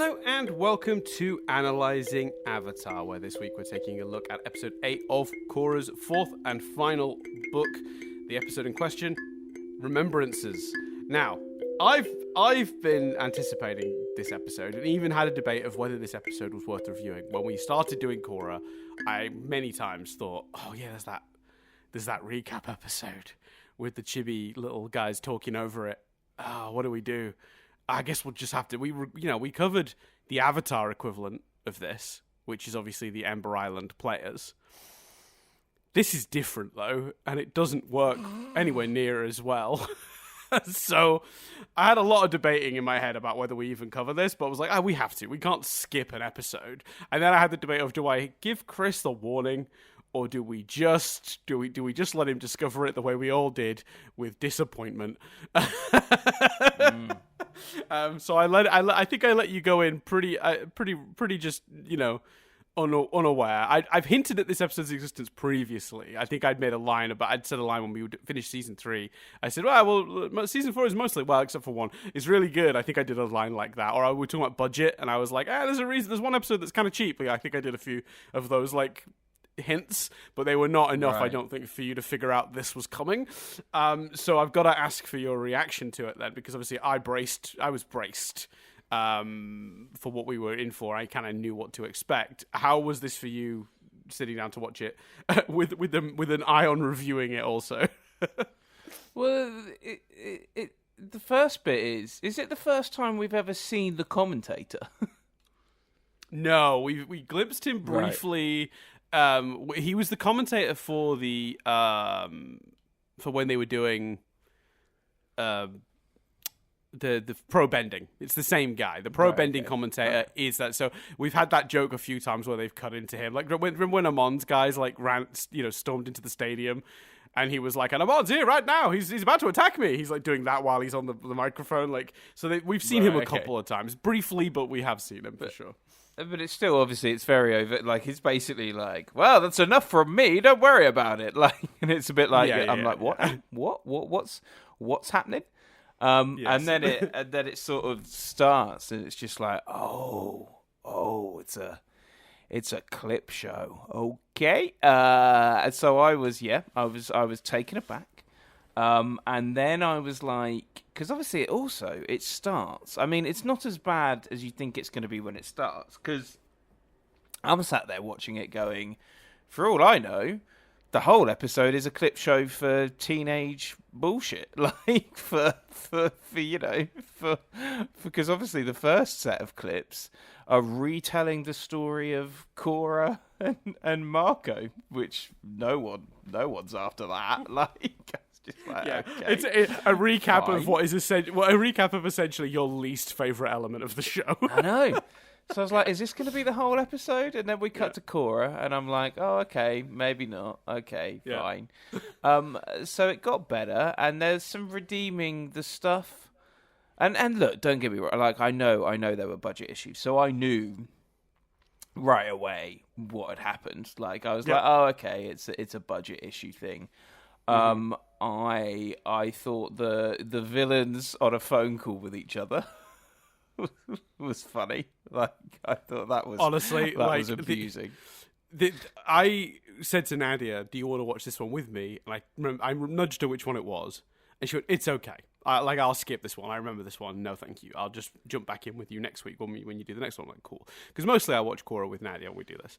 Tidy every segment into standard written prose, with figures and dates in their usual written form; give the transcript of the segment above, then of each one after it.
Hello and welcome to Analysing Avatar, where this week we're taking a look at episode 8 of Korra's fourth and final book. The episode in question, Remembrances. Now, I've been anticipating this episode and even had a debate of whether this episode was worth reviewing. When we started doing Korra, I many times thought, oh yeah, there's that recap episode with the chibi little guys talking over it. Oh, what do we do? I guess we'll just have to. We covered the Avatar equivalent of this, which is obviously the Ember Island players. This is different though, and it doesn't work anywhere near as well. So I had a lot of debating in my head about whether we even cover this, but I was like, we have to. We can't skip an episode. And then I had the debate of, do I give Chris the warning, or do we just let him discover it the way we all did with disappointment? So I think I let you go in pretty just, unaware. I've hinted at this episode's existence previously. I think I'd said a line when we would finish season 3. I said, well, season 4 is mostly, except for one, it's really good. I think I did a line like that. Or we were talking about budget, and I was like, there's a reason. There's one episode that's kind of cheap. I think I did a few of those, hints, but they were not enough, right. I don't think, for you to figure out this was coming. So I've got to ask for your reaction to it then, because obviously I was braced for what we were in for. I kind of knew what to expect. How was this for you, sitting down to watch it with an eye on reviewing it also? Well, the first bit is it the first time we've ever seen the commentator? No, we glimpsed him briefly. Right. He was the commentator for the for when they were doing the pro bending. It's the same guy. The pro bending commentator is that. So we've had that joke a few times where they've cut into him. Like when Amon's guys stormed into the stadium, and he was like, "And Amon's here right now. He's about to attack me." He's like doing that while he's on the microphone. We've seen him a couple of times briefly, but we have seen him for sure. But it's still, obviously, it's very over. It's basically like, well, that's enough from me. Don't worry about it. And it's a bit like, what's happening? Yes. And then it sort of starts, and it's just like, it's a clip show, okay. And so I was taken aback. And then I was like, because obviously it starts. I mean, it's not as bad as you think it's going to be when it starts, because I'm sat there watching it going, for all I know, the whole episode is a clip show for teenage bullshit. Because obviously the first set of clips are retelling the story of Korra and Marco, which no one's after that. Okay. It's a recap of what is essentially your least favorite element of the show. I know. So I was like, is this going to be the whole episode? And then we cut to Korra, and I'm like, oh, okay, maybe not. Okay, fine. So it got better, and there's some redeeming the stuff. And look, don't get me wrong. I know there were budget issues, so I knew right away what had happened. I was like, oh, okay, it's a budget issue thing. I thought the villains on a phone call with each other was funny. I thought that was honestly was abusing. I said to Nadia, "Do you want to watch this one with me?" And I nudged her which one it was, and she went, "It's okay. I'll skip this one. I remember this one. No, thank you. I'll just jump back in with you next week when you do the next one." I'm like, cool, because mostly I watch Korra with Nadia when we do this.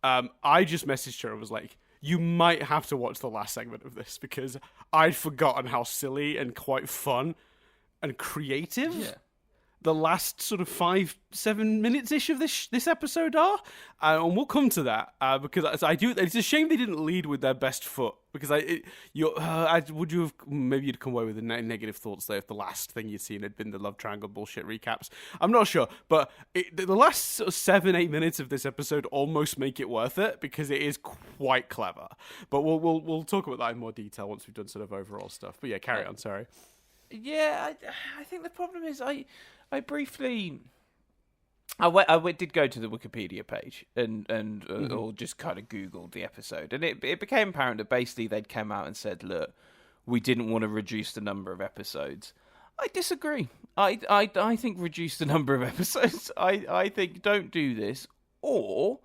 I just messaged her and was like, you might have to watch the last segment of this, because I'd forgotten how silly and quite fun and creative the last sort of 5-7 minutes-ish of this episode are. And we'll come to that, because I do. It's a shame they didn't lead with their best foot, because you'd come away with the negative thoughts there if the last thing you'd seen had been the love triangle bullshit recaps. I'm not sure, but the last sort of 7-8 minutes of this episode almost make it worth it, because it is quite clever. But we'll talk about that in more detail once we've done sort of overall stuff. But yeah, carry on. Sorry. Yeah, I think the problem is I briefly. I did go to the Wikipedia page and or just kind of Googled the episode, and it became apparent that basically they'd come out and said, look, we didn't want to reduce the number of episodes. I disagree. I think reduce the number of episodes. I think don't do this, or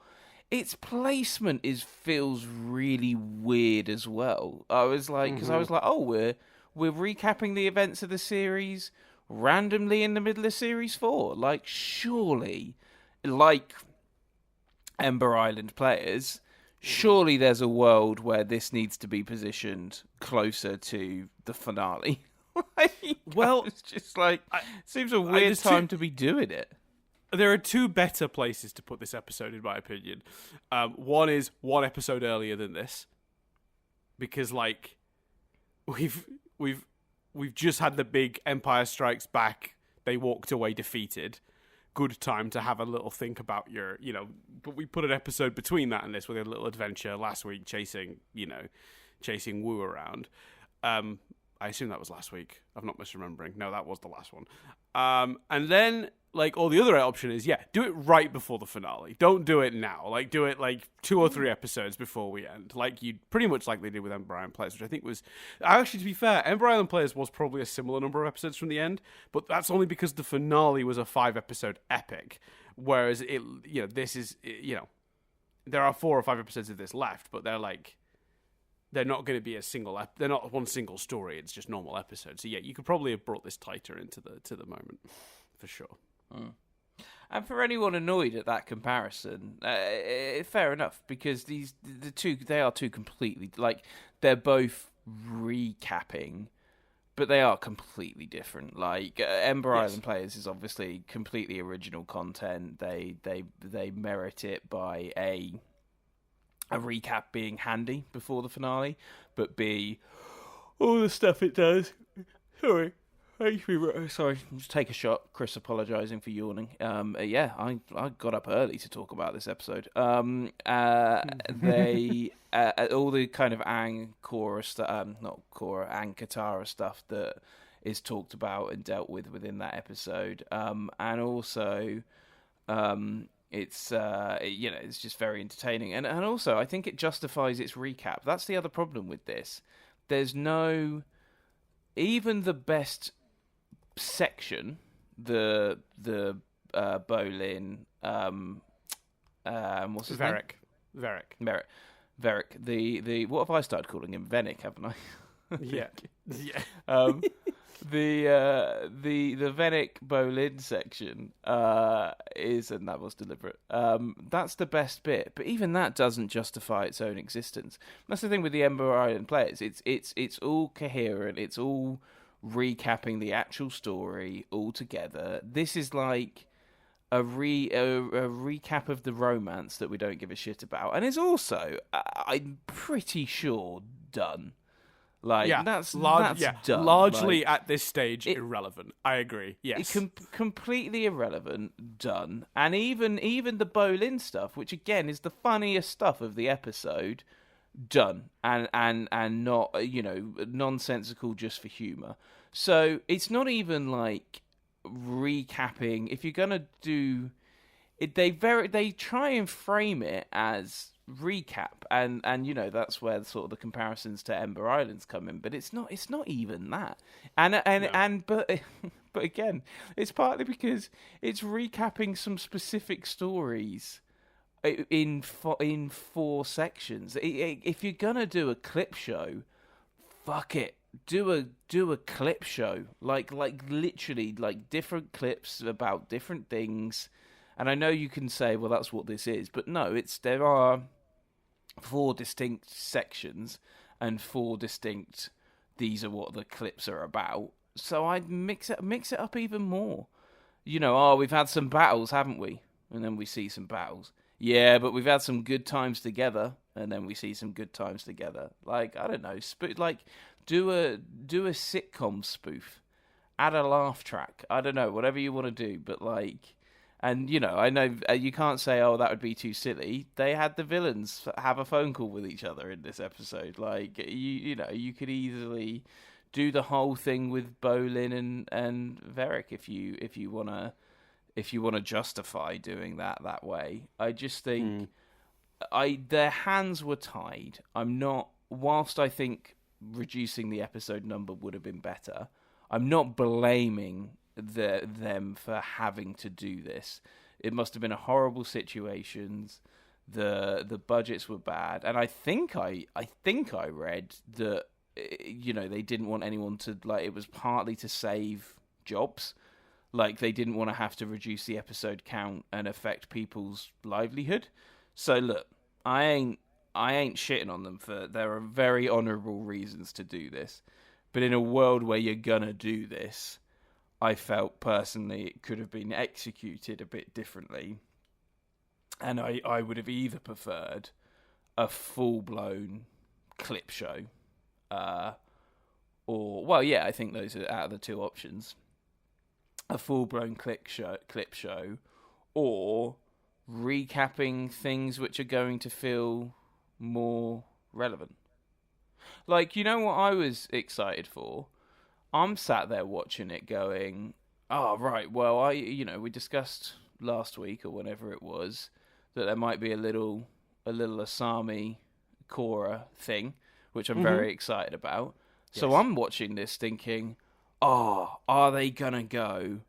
its placement feels really weird as well. I was like, because I was like, oh, we're recapping the events of the series randomly in the middle of series 4. Like, surely, like Ember Island players, surely there's a world where this needs to be positioned closer to the finale. Well, it's just like, it seems a weird time to be doing it. There are two better places to put this episode, in my opinion. One is one episode earlier than this, because like we've just had the big Empire Strikes Back. They walked away defeated. Good time to have a little think about your, But we put an episode between that and this with a little adventure last week, chasing Wu around. I assume that was last week. I'm not misremembering. No, that was the last one. And then, like, all the other option is, do it right before the finale. Don't do it now. Like, do it, 2 or 3 episodes before we end. Like, you pretty much like they did with Ember Island Players, which I think was... Actually, to be fair, Ember Island Players was probably a similar number of episodes from the end, but that's only because the finale was a 5-episode epic, whereas, this is, there are 4 or 5 episodes of this left, but they're, like... They're not going to be they're not one single story. It's just normal episodes. So you could probably have brought this tighter into the moment, for sure. And for anyone annoyed at that comparison, fair enough, because they are two completely, like, they're both recapping, but they are completely different. Like, Ember Island Players is obviously completely original content. They merit it by a recap being handy before the finale, but B, all the stuff it does. Sorry, just take a shot. Chris apologising for yawning. I got up early to talk about this episode. They all the kind of Korra stuff, not Korra, Katara stuff that is talked about and dealt with within that episode, and also. It's it's just very entertaining, and also I think it justifies its recap. That's the other problem with this. There's no, even the best section, the Bolin, what's his name? Varric. The what have I started calling him? Venick, haven't I? Yeah. The Venick Bolin section is, and that was deliberate. That's the best bit, but even that doesn't justify its own existence. That's the thing with the Ember Island Players. It's all coherent. It's all recapping the actual story all together. This is like a recap of the romance that we don't give a shit about, and it's also, I'm pretty sure, done. Like, that's done. Largely, like, at this stage, irrelevant. I agree. Yes, completely irrelevant. Done. And even the Bolin stuff, which again is the funniest stuff of the episode, done. And not nonsensical just for humour. So it's not even like recapping. If you're gonna do it, they try and frame it as recap, and that's where sort of the comparisons to Ember Islands come in, but it's not even that, but again, it's partly because it's recapping some specific stories in 4 sections. If you're gonna do a clip show, fuck it, do a clip show, like literally, like, different clips about different things. And I know you can say, well, that's what this is, but no, there are 4 distinct sections and 4 distinct, these are what the clips are about. So I'd mix it up even more. We've had some battles, haven't we? And then we see some battles. Yeah, but we've had some good times together, and then we see some good times together. Like, I don't know, do a sitcom spoof, add a laugh track. I don't know, whatever you want to do, but like. And, I know you can't say, oh, that would be too silly. They had the villains have a phone call with each other in this episode. Like, you could easily do the whole thing with Bolin and Varric if you wanna justify doing that way. I just think their hands were tied. Whilst I think reducing the episode number would have been better, I'm not blaming them for having to do this. It must have been a horrible situations. The budgets were bad, and I think I read that they didn't want anyone to it was partly to save jobs. Like, they didn't want to have to reduce the episode count and affect people's livelihood. So look, I ain't shitting on them there are very honourable reasons to do this. But in a world where you're gonna do this, I felt personally it could have been executed a bit differently. And I would have either preferred a full-blown clip show, I think those are out of the two options. A full-blown clip show, or recapping things which are going to feel more relevant. Like, you know what I was excited for? I'm sat there watching it going, oh, right, well, we discussed last week or whenever it was that there might be a little Asami Korra thing, which I'm very excited about. Yes. So I'm watching this thinking, oh, are they going to go,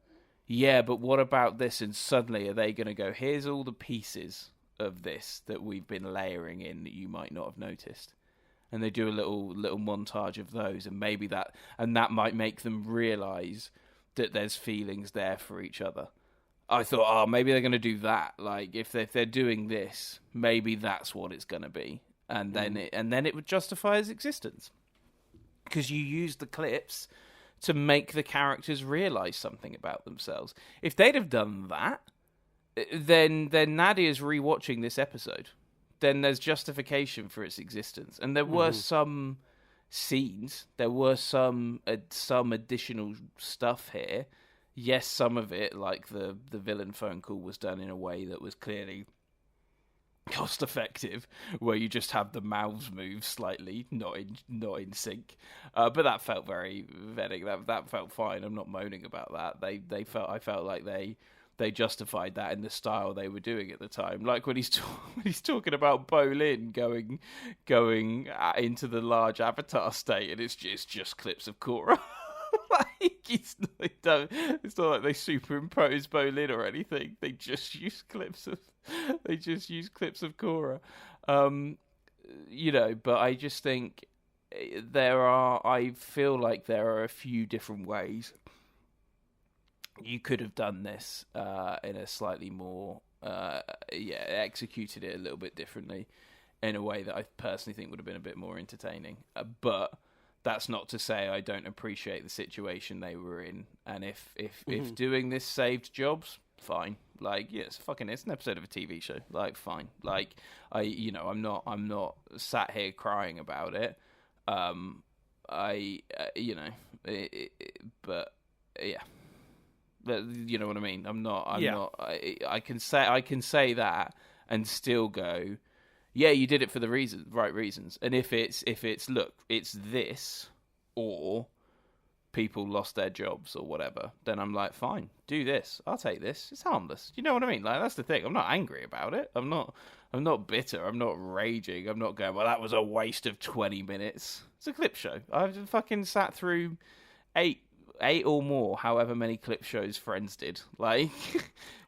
yeah, but what about this? And suddenly are they going to go, here's all the pieces of this that we've been layering in that you might not have noticed. And they do a little montage of those, and maybe that might make them realise that there's feelings there for each other. I thought, oh, maybe they're going to do that. Like, if they're doing this, maybe that's what it's going to be. And then it would justify its existence. Because you use the clips to make the characters realise something about themselves. If they'd have done that, then Nadia's rewatching this episode. Then there's justification for its existence. And there were some scenes, there were some additional stuff here. Yes, some of it, like the villain phone call, was done in a way that was clearly cost effective, where you just have the mouths move slightly, not in sync. But that felt very vetting. That felt fine. I'm not moaning about that. I felt like they justified that in the style they were doing at the time. Like when he's talking about Bolin going into the large Avatar state, and it's just clips of Korra. Like it's not like they superimpose Bolin or anything. They just use clips of Korra. But I just think I feel like there are a few different ways you could have done this in a slightly more executed it a little bit differently in a way that I personally think would have been a bit more entertaining. But that's not to say I don't appreciate the situation they were in, and if doing this saved jobs, fine. Like, yeah, it's an episode of a TV show. Like, fine. Like, I'm not sat here crying about it. But yeah. You know what I mean? I'm not. I can say that and still go, yeah, you did it for the right reasons. And if it's look, it's this, or people lost their jobs or whatever, then I'm like, fine, do this. I'll take this. It's harmless. You know what I mean? Like, that's the thing. I'm not angry about it. I'm not bitter. I'm not raging. I'm not going, well, that was a waste of 20 minutes. It's a clip show. I've fucking sat through eight or more, however many clip shows Friends did. Like,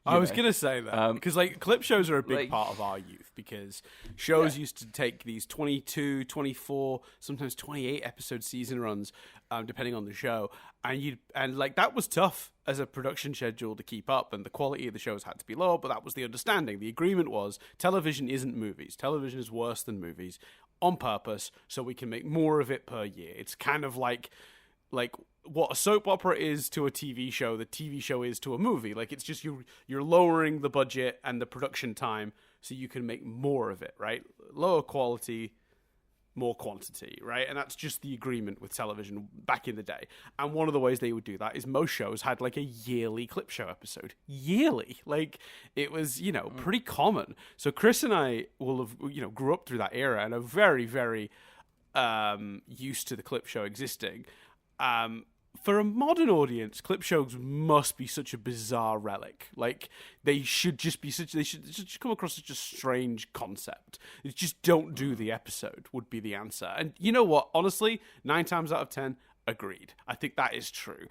I was gonna say that because clip shows are a big part of our youth, because shows used to take these 22, 24, sometimes 28 episode season runs, depending on the show, and that was tough as a production schedule to keep up, and the quality of the shows had to be low. But that was the understanding. The agreement was television isn't movies. Television is worse than movies on purpose, so we can make more of it per year. It's kind of like what a soap opera is to a TV show, the TV show is to a movie. Like, it's just you're lowering the budget and the production time so you can make more of it, right? Lower quality, more quantity, right? And that's just the agreement with television back in the day. And one of the ways they would do that is most shows had like a yearly clip show episode. Yearly. Like, it was, pretty common. So Chris and I will have, grew up through that era and are very, very used to the clip show existing. For a modern audience, clip shows must be such a bizarre relic. Like, they should just come across as such a strange concept. It's just don't do the episode would be the answer. And you know what? Honestly, 9 times out of 10, agreed. I think that is true.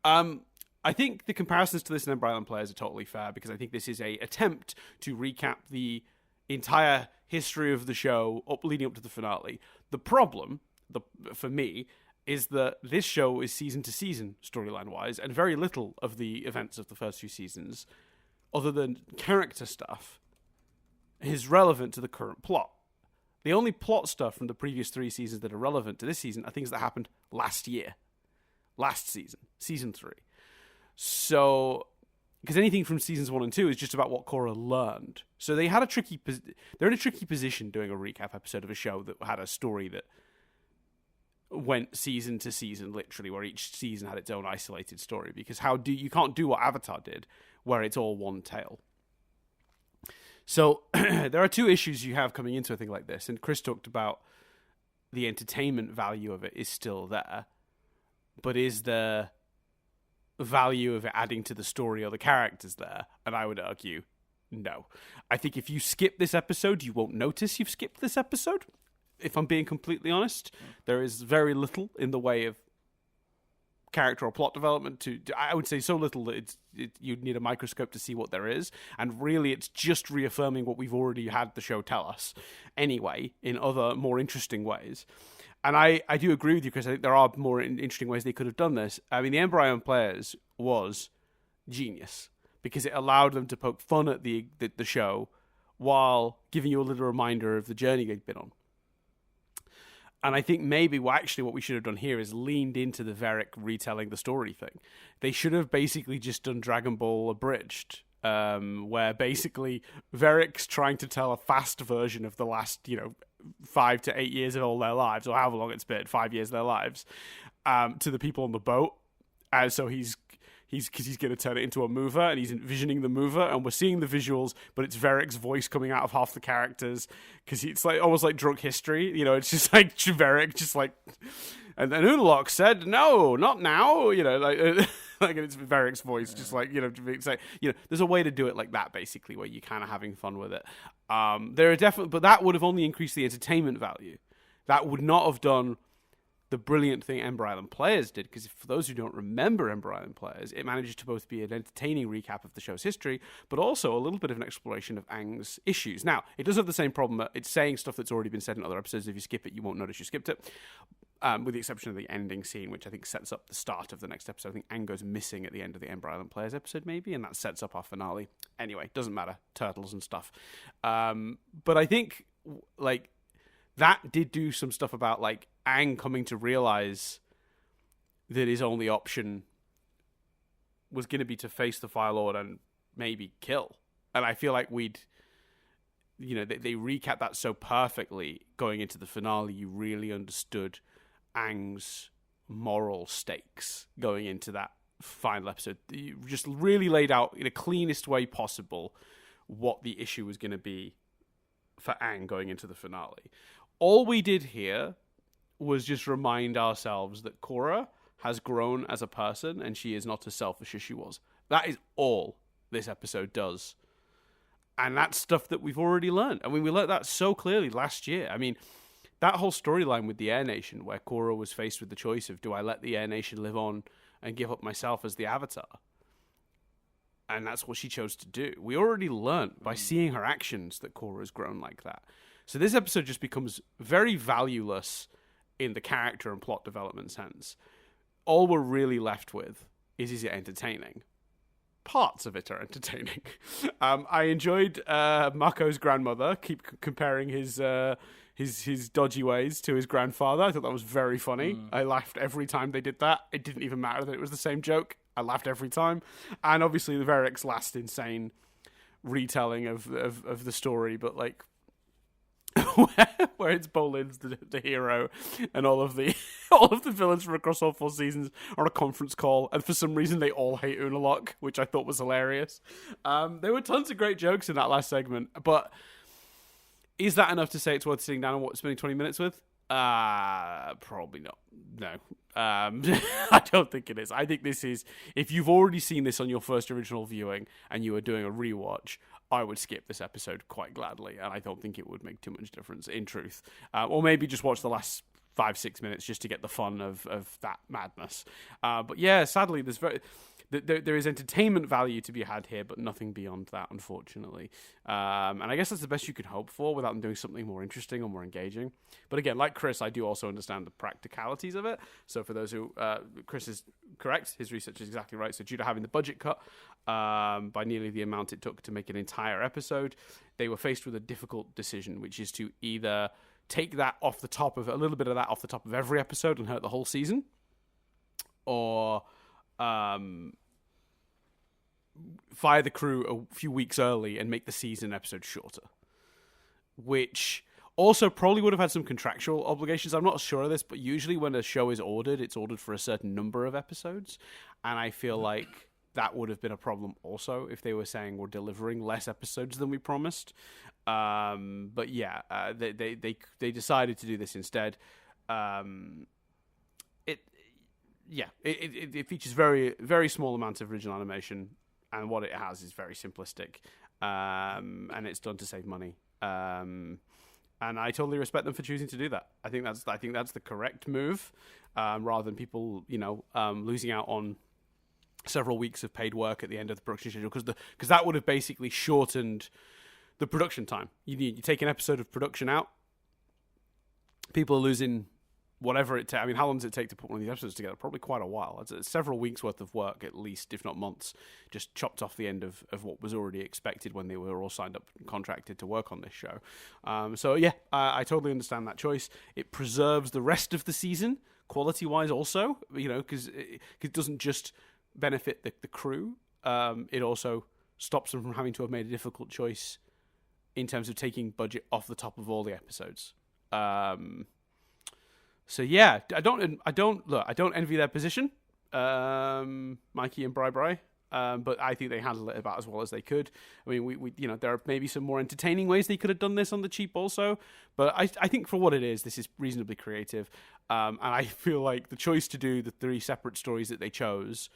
I think the comparisons to this and Ember Island Players are totally fair, because I think this is a attempt to recap the entire history of the show leading up to the finale. The problem, for me, is that this show is season to season, storyline-wise, and very little of the events of the first few seasons, other than character stuff, is relevant to the current plot. The only plot stuff from the previous 3 seasons that are relevant to this season are things that happened last season, season 3. So, because anything from seasons 1 and 2 is just about what Korra learned. So they're in a tricky position doing a recap episode of a show that had a story that went season to season, literally, where each season had its own isolated story. Because you can't do what Avatar did, where it's all one tale. So there are 2 issues you have coming into a thing like this, and Chris talked about the entertainment value of it is still there, but is the value of it adding to the story or the characters there? And I would argue no. I think if you skip this episode, you won't notice you've skipped this episode. If I'm being completely honest, there is very little in the way of character or plot development. I would say so little that you'd need a microscope to see what there is, and really it's just reaffirming what we've already had the show tell us anyway, in other more interesting ways. And I do agree with you, Chris. I think there are more interesting ways they could have done this. I mean, the Ember Island Players was genius, because it allowed them to poke fun at the show while giving you a little reminder of the journey they'd been on. And I think maybe what we should have done here is leaned into the Varric retelling the story thing. They should have basically just done Dragon Ball Abridged, where basically Varric's trying to tell a fast version of the last, 5 to 8 years of all their lives, or however long it's been, 5 years of their lives, to the people on the boat. And so he's going to turn it into a mover, and he's envisioning the mover, and we're seeing the visuals, but it's Varric's voice coming out of half the characters, because it's like almost like drunk history. It's just like Varric, just like, and then Unalaq said, "No, not now." Like it's Varric's voice, just like there's a way to do it like that, basically, where you're kind of having fun with it. There are definitely, but that would have only increased the entertainment value. That would not have done the brilliant thing Ember Island Players did, because for those who don't remember Ember Island Players, it manages to both be an entertaining recap of the show's history, but also a little bit of an exploration of Aang's issues. Now, it does have the same problem. It's saying stuff that's already been said in other episodes. If you skip it, you won't notice you skipped it, with the exception of the ending scene, which I think sets up the start of the next episode. I think Aang goes missing at the end of the Ember Island Players episode, maybe, and that sets up our finale. Anyway, doesn't matter. Turtles and stuff. But I think, that did do some stuff about, Aang coming to realize that his only option was going to be to face the Fire Lord and maybe kill. And I feel like they recap that so perfectly going into the finale. You really understood Aang's moral stakes going into that final episode. You just really laid out in the cleanest way possible what the issue was going to be for Aang going into the finale. All we did here was just remind ourselves that Korra has grown as a person, and she is not as selfish as she was. That is all this episode does. And that's stuff that we've already learned. I mean, we learned that so clearly last year. I mean, that whole storyline with the Air Nation, where Korra was faced with the choice of, do I let the Air Nation live on and give up myself as the Avatar? And that's what she chose to do. We already learned by seeing her actions that Korra has grown like that. So this episode just becomes very valueless in the character and plot development sense. All we're really left with is it entertaining? Parts of it are entertaining. I enjoyed Mako's grandmother keep comparing his dodgy ways to his grandfather. I thought that was very funny. I laughed every time they did that. It didn't even matter that it was the same joke. I laughed every time. And obviously the Varric's last insane retelling of the story, but where it's Bolin's the hero, and all of the villains from across all 4 seasons are on a conference call, and for some reason they all hate Unalaq, which I thought was hilarious. There were tons of great jokes in that last segment, but is that enough to say it's worth sitting down and spending 20 minutes with? Probably not. No. I don't think it is. I think this is, if you've already seen this on your first original viewing and you are doing a rewatch, I would skip this episode quite gladly, and I don't think it would make too much difference, in truth. Or maybe just watch the last 5-6 minutes just to get the fun of that madness. But yeah, sadly, there is entertainment value to be had here, but nothing beyond that, unfortunately. And I guess that's the best you could hope for without them doing something more interesting or more engaging. But again, like Chris, I do also understand the practicalities of it. So for those who, Chris is correct, his research is exactly right. So due to having the budget cut by nearly the amount it took to make an entire episode, they were faced with a difficult decision, which is to either take that off the top of a little bit of that off the top of every episode and hurt the whole season, or fire the crew a few weeks early and make the season episode shorter, which also probably would have had some contractual obligations. I'm not sure of this, but usually when a show is ordered, it's ordered for a certain number of episodes, and I feel like that would have been a problem also if they were saying we're delivering less episodes than we promised. But yeah, they decided to do this instead. It features very, very small amounts of original animation, and what it has is very simplistic, and it's done to save money. And I totally respect them for choosing to do that. I think that's the correct move, rather than people losing out on several weeks of paid work at the end of the production schedule, because that would have basically shortened the production time. You take an episode of production out, people are losing whatever it takes. I mean, how long does it take to put one of these episodes together? Probably quite a while. It's several weeks worth of work, at least, if not months, just chopped off the end of what was already expected when they were all signed up and contracted to work on this show. So yeah, I totally understand that choice. It preserves the rest of the season, quality-wise also, because it doesn't just benefit the crew. It also stops them from having to have made a difficult choice in terms of taking budget off the top of all the episodes. So yeah, I don't envy their position, Mikey and Bri, but I think they handled it about as well as they could. I mean, we there are maybe some more entertaining ways they could have done this on the cheap also, but I think for what it is, this is reasonably creative, and I feel like the choice to do the 3 separate stories that they chose,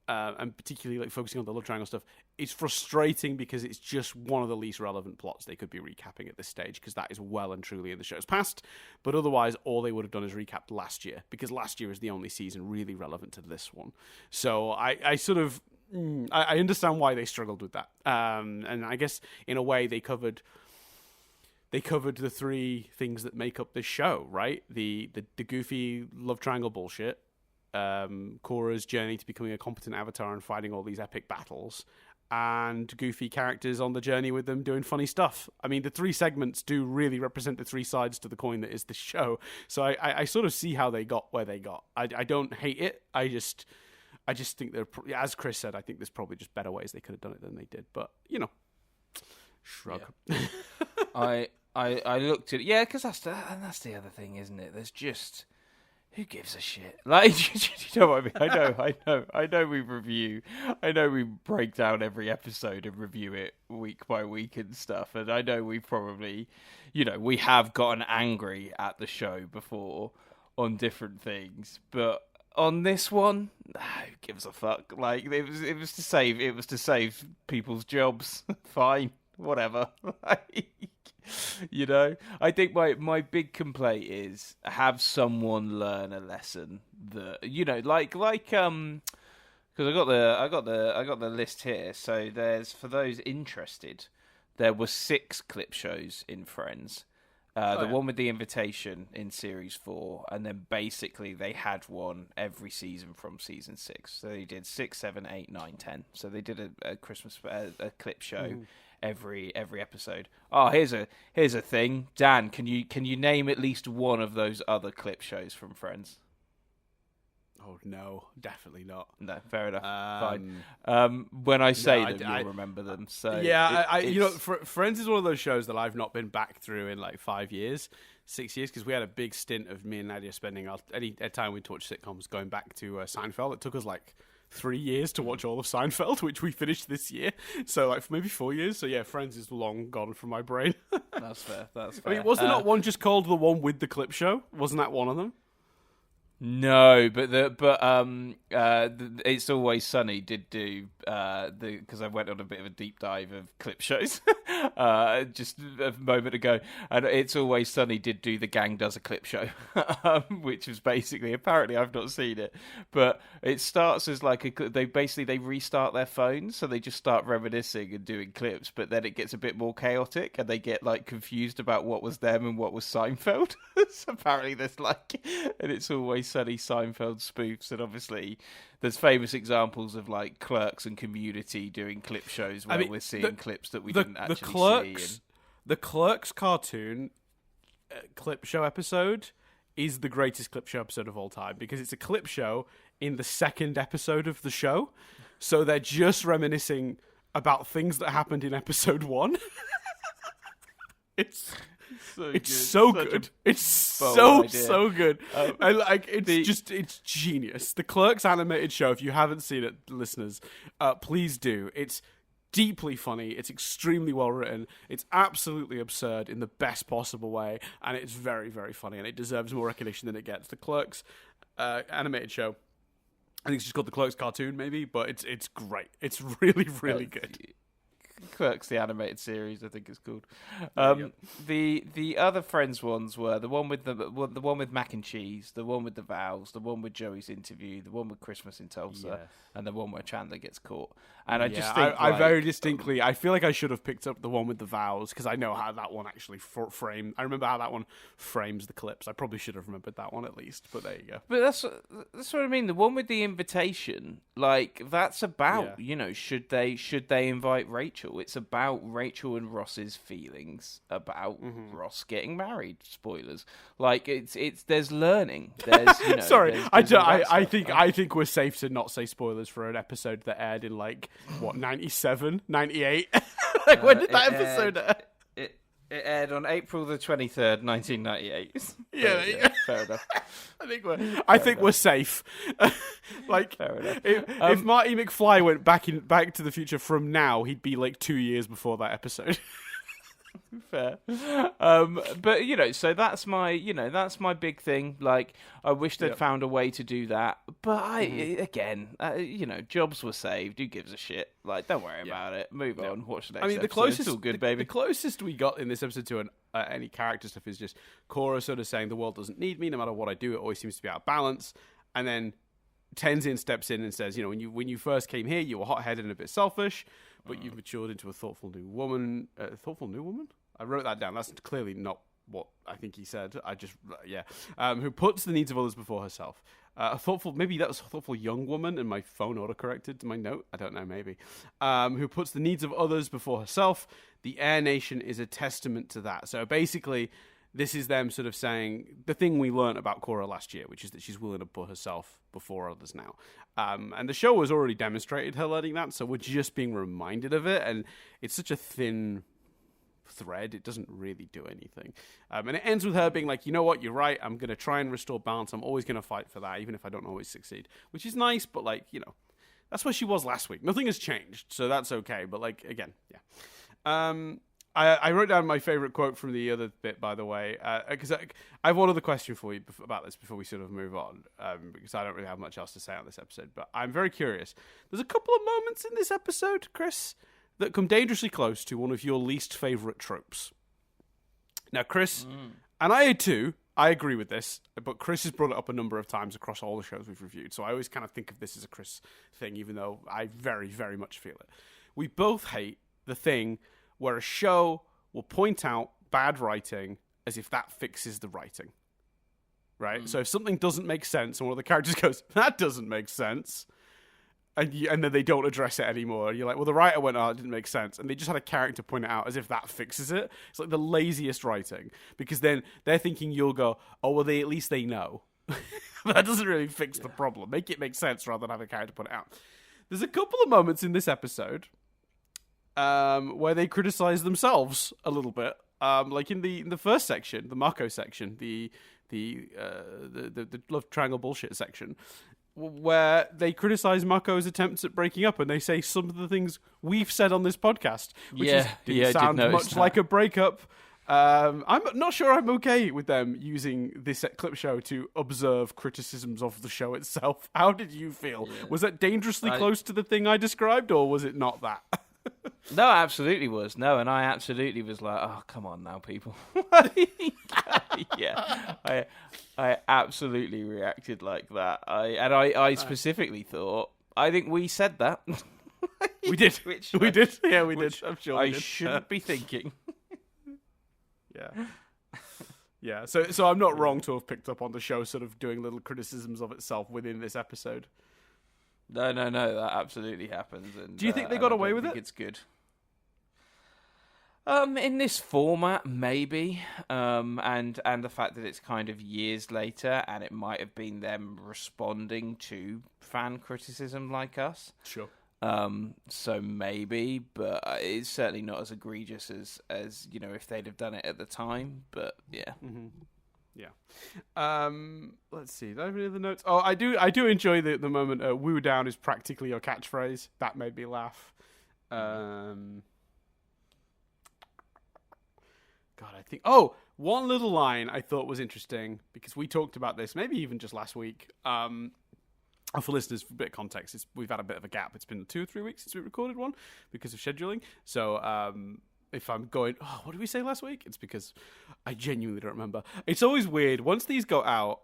and particularly like focusing on the love triangle stuff, is frustrating because it's just one of the least relevant plots they could be recapping at this stage, because that is well and truly in the show's past. But otherwise, all they would have done is recapped last year, because last year is the only season really relevant to this one. So I sort of I understand why they struggled with that, and I guess in a way they covered the 3 things that make up this show, right? The goofy love triangle bullshit, Korra's journey to becoming a competent avatar and fighting all these epic battles, and goofy characters on the journey with them doing funny stuff. I mean, the 3 segments do really represent the 3 sides to the coin that is the show. So I sort of see how they got where they got. I don't hate it. I just think as Chris said, I think there's probably just better ways they could have done it than they did. But shrug. Yeah. I looked at it, yeah, because that's the other thing, isn't it? There's just, who gives a shit? Like, you know what I mean? I know we break down every episode and review it week by week and stuff, and I know we probably, we have gotten angry at the show before on different things, but on this one, who gives a fuck? Like, it was to save people's jobs. Fine, whatever. I think my big complaint is have someone learn a lesson that because I got the list here. So there's, for those interested, there were 6 clip shows in Friends. One with the invitation in series 4, and then basically they had one every season from season 6. So they did 6, 7, 8, 9, 10. So they did a Christmas a clip show every episode. Oh, here's a thing, Dan. Can you name at least one of those other clip shows from Friends? Oh no, definitely not. No, fair enough. Fine. When I say them, you'll remember them. So yeah, Friends is one of those shows that I've not been back through in like 5 years, 6 years, because we had a big stint of me and Nadia spending any time we watched sitcoms going back to Seinfeld. It took us like 3 years to watch all of Seinfeld, which we finished this year. So like maybe 4 years. So yeah, Friends is long gone from my brain. That's fair. I mean, wasn't that one just called the one with the clip show? Wasn't that one of them? No, but It's Always Sunny did do because I went on a bit of a deep dive of clip shows just a moment ago, and It's Always Sunny did do the gang does a clip show, which was basically, apparently I've not seen it, but it starts as like they restart their phones, so they just start reminiscing and doing clips, but then it gets a bit more chaotic and they get like confused about what was them and what was Seinfeld. So apparently there's like, and It's Always Sunny Seinfeld spoofs, and obviously there's famous examples of like Clerks and Community doing clip shows where we're seeing clips that we didn't actually see. The Clerks cartoon clip show episode is the greatest clip show episode of all time, because it's a clip show in the second episode of the show, so they're just reminiscing about things that happened in episode 1. It's so good. It's so good. And like it's genius. The Clerks animated show, if you haven't seen it, listeners, please do. It's deeply funny. It's extremely well written. It's absolutely absurd in the best possible way, and it's very, very funny, and it deserves more recognition than it gets. The Clerks animated show, I think it's just called the Clerks cartoon, maybe, but it's great. It's really, really good. Clerks, the animated series, I think it's called. The other Friends ones were the one with Mac and Cheese, the one with the vows, the one with Joey's interview, the one with Christmas in Tulsa, and the one where Chandler gets caught. And I just think I very distinctly, I feel like I should have picked up the one with the vows, because I know how that one actually framed. I remember how that one frames the clips. I probably should have remembered that one at least, but there you go. But that's what I mean. The one with the invitation, like that's about should they invite Rachel? It's about Rachel and Ross's feelings about Ross getting married. Spoilers. Like there's learning. There's sorry. I think we're safe to not say spoilers for an episode that aired in like 97, 98. Like when did that episode air? It aired on April the 23rd, 1998. Yeah, fair enough. I think we're safe. Like, fair enough. If Marty McFly went back to the future from now, he'd be like 2 years before that episode. Fair. But so that's my big thing. Like, I wish they'd found a way to do that, but jobs were saved. Who gives a shit? Like, don't worry about it. Move on. Watch the next episode. The closest, it's all good, baby. The closest we got in this episode to any character stuff is just Korra sort of saying the world doesn't need me. No matter what I do, it always seems to be out of balance. And then Tenzin steps in and says, when you first came here, you were hot-headed and a bit selfish, but you've matured into a thoughtful new woman. Thoughtful new woman? I wrote that down. That's clearly not what I think he said. Who puts the needs of others before herself. Maybe that was a thoughtful young woman, and my phone autocorrected my note. I don't know, maybe. Who puts the needs of others before herself. The Air Nation is a testament to that. So basically, this is them sort of saying the thing we learned about Korra last year, which is that she's willing to put herself before others now. And the show has already demonstrated her learning that, so we're just being reminded of it, and it's such a thin thread, it doesn't really do anything. And it ends with her being like, you know what, you're right, I'm going to try and restore balance, I'm always going to fight for that, even if I don't always succeed. Which is nice, but that's where she was last week. Nothing has changed, so that's okay, but again, yeah. I wrote down my favourite quote from the other bit, by the way, because I have one other question for you about this before we sort of move on, because I don't really have much else to say on this episode, but I'm very curious. There's a couple of moments in this episode, Chris, that come dangerously close to one of your least favourite tropes. Now, Chris, and I too, I agree with this, but Chris has brought it up a number of times across all the shows we've reviewed, so I always kind of think of this as a Chris thing, even though I very, very much feel it. We both hate the thing where a show will point out bad writing as if that fixes the writing. Right? So if something doesn't make sense, and one of the characters goes, that doesn't make sense, and then they don't address it anymore. And you're like, well, the writer went, oh, it didn't make sense. And they just had a character point it out as if that fixes it. It's like the laziest writing. Because then they're thinking you'll go, oh, well, at least they know. But that doesn't really fix the problem. Make it make sense rather than have a character point it out. There's a couple of moments in this episode where they criticize themselves a little bit. Like in the first section, the Mako section, the love triangle bullshit section, where they criticize Mako's attempts at breaking up, and they say some of the things we've said on this podcast, which didn't sound much like a breakup. I'm not sure I'm okay with them using this clip show to observe criticisms of the show itself. How did you feel? Yeah. Was that dangerously close to the thing I described, or was it not that? No, absolutely was. No, and I absolutely was like, oh, come on now, people. Yeah, I absolutely reacted like that. I specifically thought, I think we said that. We did. We did. Yeah, we did. I'm sure we I did. shouldn't be thinking. Yeah. Yeah, so I'm not wrong to have picked up on the show sort of doing little criticisms of itself within this episode. No, that absolutely happens. And, do you think they got away with it? It's good. In this format, maybe, and the fact that it's kind of years later, and it might have been them responding to fan criticism like us. Sure. So maybe, but it's certainly not as egregious as if they'd have done it at the time. But yeah. Mm-hmm. Yeah. Let's see. Do I have any other notes? Oh, I do enjoy the moment. "Woo down" is practically your catchphrase. That made me laugh. God, I think. Oh, one little line I thought was interesting because we talked about this maybe even just last week. For listeners, for a bit of context, we've had a bit of a gap. It's been 2 or 3 weeks since we recorded one because of scheduling. So if I'm going, oh, what did we say last week? It's because I genuinely don't remember. It's always weird. Once these go out,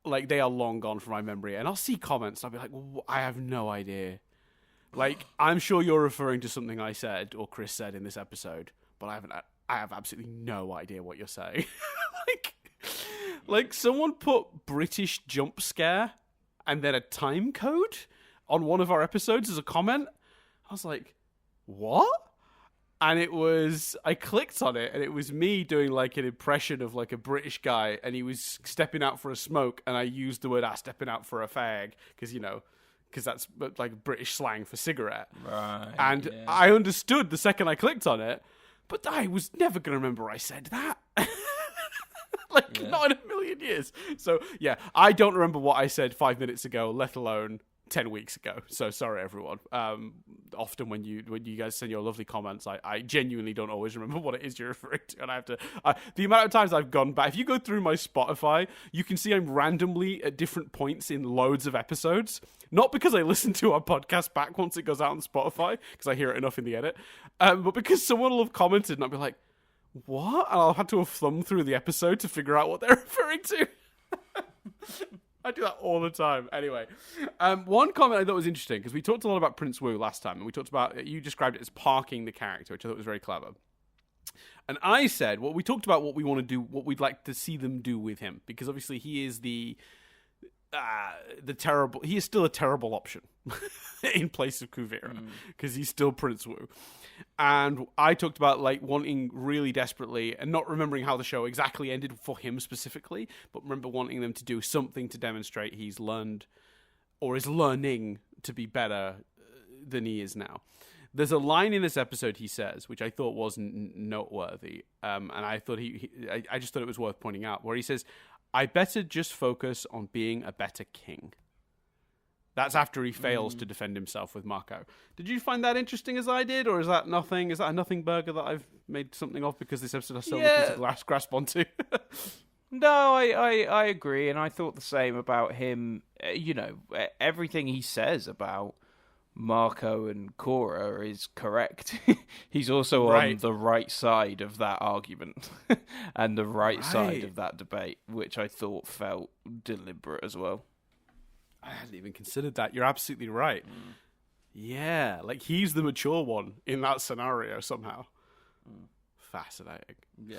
like, they are long gone from my memory. And I'll see comments. And I'll be like, well, I have no idea. Like, I'm sure you're referring to something I said or Chris said in this episode, but I have absolutely no idea what you're saying. like someone put British jump scare and then a time code on one of our episodes as a comment. I was like, what? And I clicked on it, and it was me doing like an impression of like a British guy, and he was stepping out for a smoke, and I used the word stepping out for a fag, because that's like British slang for cigarette. Right. And yeah. I understood the second I clicked on it, but I was never going to remember I said that. Not in a million years. So, yeah, I don't remember what I said 5 minutes ago, let alone 10 weeks ago. So, sorry, everyone. Often when you guys send your lovely comments, I genuinely don't always remember what it is you're referring to. And I have to... the amount of times I've gone back... If you go through my Spotify, you can see I'm randomly at different points in loads of episodes. Not because I listen to our podcast back once it goes out on Spotify, because I hear it enough in the edit, but because someone will have commented and I'll be like, what? And I'll have to have thumbed through the episode to figure out what they're referring to. I do that all the time. Anyway, one comment I thought was interesting, because we talked a lot about Prince Wu last time, and we talked about, you described it as parking the character, which I thought was very clever. And I said, well, we talked about what we want to do, what we'd like to see them do with him, because obviously he is he is still a terrible option in place of Kuvira, because he's still Prince Wu. And I talked about like wanting really desperately, and not remembering how the show exactly ended for him specifically, but remember wanting them to do something to demonstrate he's learned or is learning to be better than he is now. There's a line in this episode he says, which I thought was noteworthy, and I thought I just thought it was worth pointing out, where he says, "I better just focus on being a better king." That's after he fails to defend himself with Marco. Did you find that interesting as I did, or is that nothing? Is that a nothing burger that I've made something of because this episode has so little to grasp onto? No, I agree, and I thought the same about him. Everything he says about Marco and Korra is correct. He's also on the right side of that argument and the right side of that debate, which I thought felt deliberate as well. I hadn't even considered that. You're absolutely right. Yeah, like he's the mature one in that scenario somehow. Fascinating. Yeah.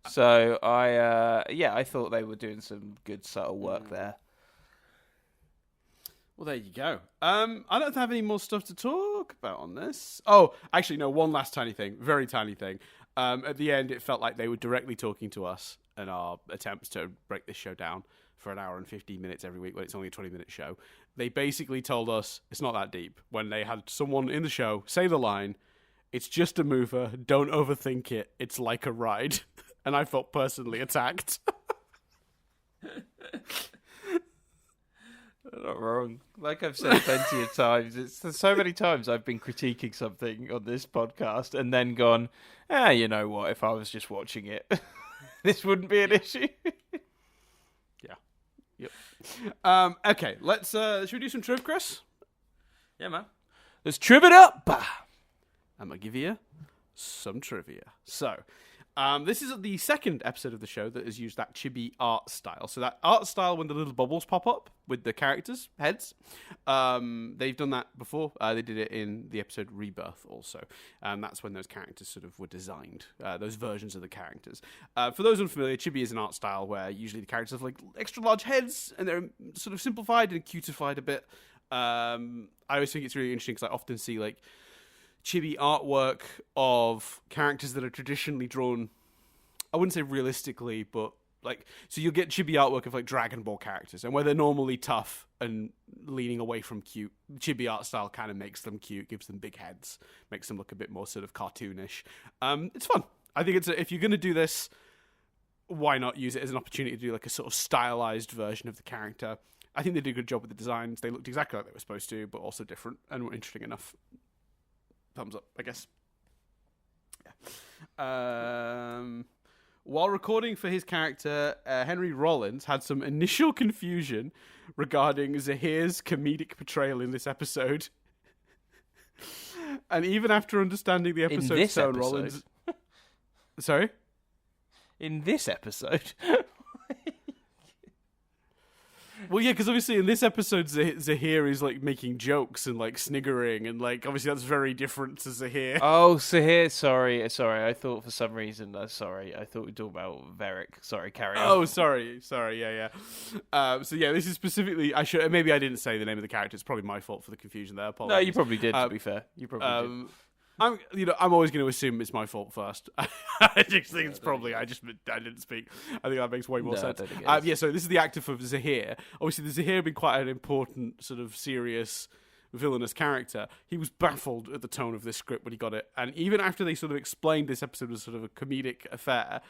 So I thought they were doing some good subtle work there. Well, there you go. I don't have any more stuff to talk about on this. Oh, actually, no, one last tiny thing. Very tiny thing. At the end, it felt like they were directly talking to us in our attempts to break this show down for an hour and 15 minutes every week when it's only a 20-minute show. They basically told us it's not that deep when they had someone in the show say the line, "It's just a mover, don't overthink it, it's like a ride." And I felt personally attacked. Not wrong. Like I've said plenty of times, there's so many times I've been critiquing something on this podcast and then gone, you know what? If I was just watching it, this wouldn't be an issue. Yeah. Yep. Okay, let's. Should we do some triv, Chris? Yeah, man. Let's triv it up. I'm gonna give you some trivia. So, this is the second episode of the show that has used that chibi art style. So that art style when the little bubbles pop up with the characters' heads. They've done that before. They did it in the episode Rebirth also. That's when those characters sort of were designed, those versions of the characters. For those unfamiliar, chibi is an art style where usually the characters have like extra large heads and they're sort of simplified and cutified a bit. I always think it's really interesting because I often see like chibi artwork of characters that are traditionally drawn, I wouldn't say realistically, but like, so you'll get chibi artwork of like Dragon Ball characters, and where they're normally tough and leaning away from cute, chibi art style kind of makes them cute, gives them big heads, makes them look a bit more sort of cartoonish. It's fun. I think if you're going to do this, why not use it as an opportunity to do like a sort of stylized version of the character? I think they did a good job with the designs. They looked exactly like they were supposed to, but also different and were interesting enough. Thumbs up, I guess. Yeah. While recording for his character, Henry Rollins had some initial confusion regarding Zahir's comedic portrayal in this episode. And even after understanding the episode's tone, Rollins... Sorry? In this episode? Well, yeah, because obviously in this episode, Zahir is like making jokes and like sniggering, and like obviously that's very different to Zahir. Oh, Zahir, sorry. I thought for some reason, I thought we were talking about Varric. Sorry, carry on. Oh, sorry, yeah. So yeah, this is specifically. Maybe I didn't say the name of the character. It's probably my fault for the confusion there. Apologies. No, you probably did. To be fair, you probably did. I'm always going to assume it's my fault first. I just think it's probably I didn't speak. I think that makes way more sense. Yeah, so this is the actor for Zahir. Obviously, the Zahir being quite an important sort of serious villainous character. He was baffled at the tone of this script when he got it, and even after they sort of explained this episode was sort of a comedic affair,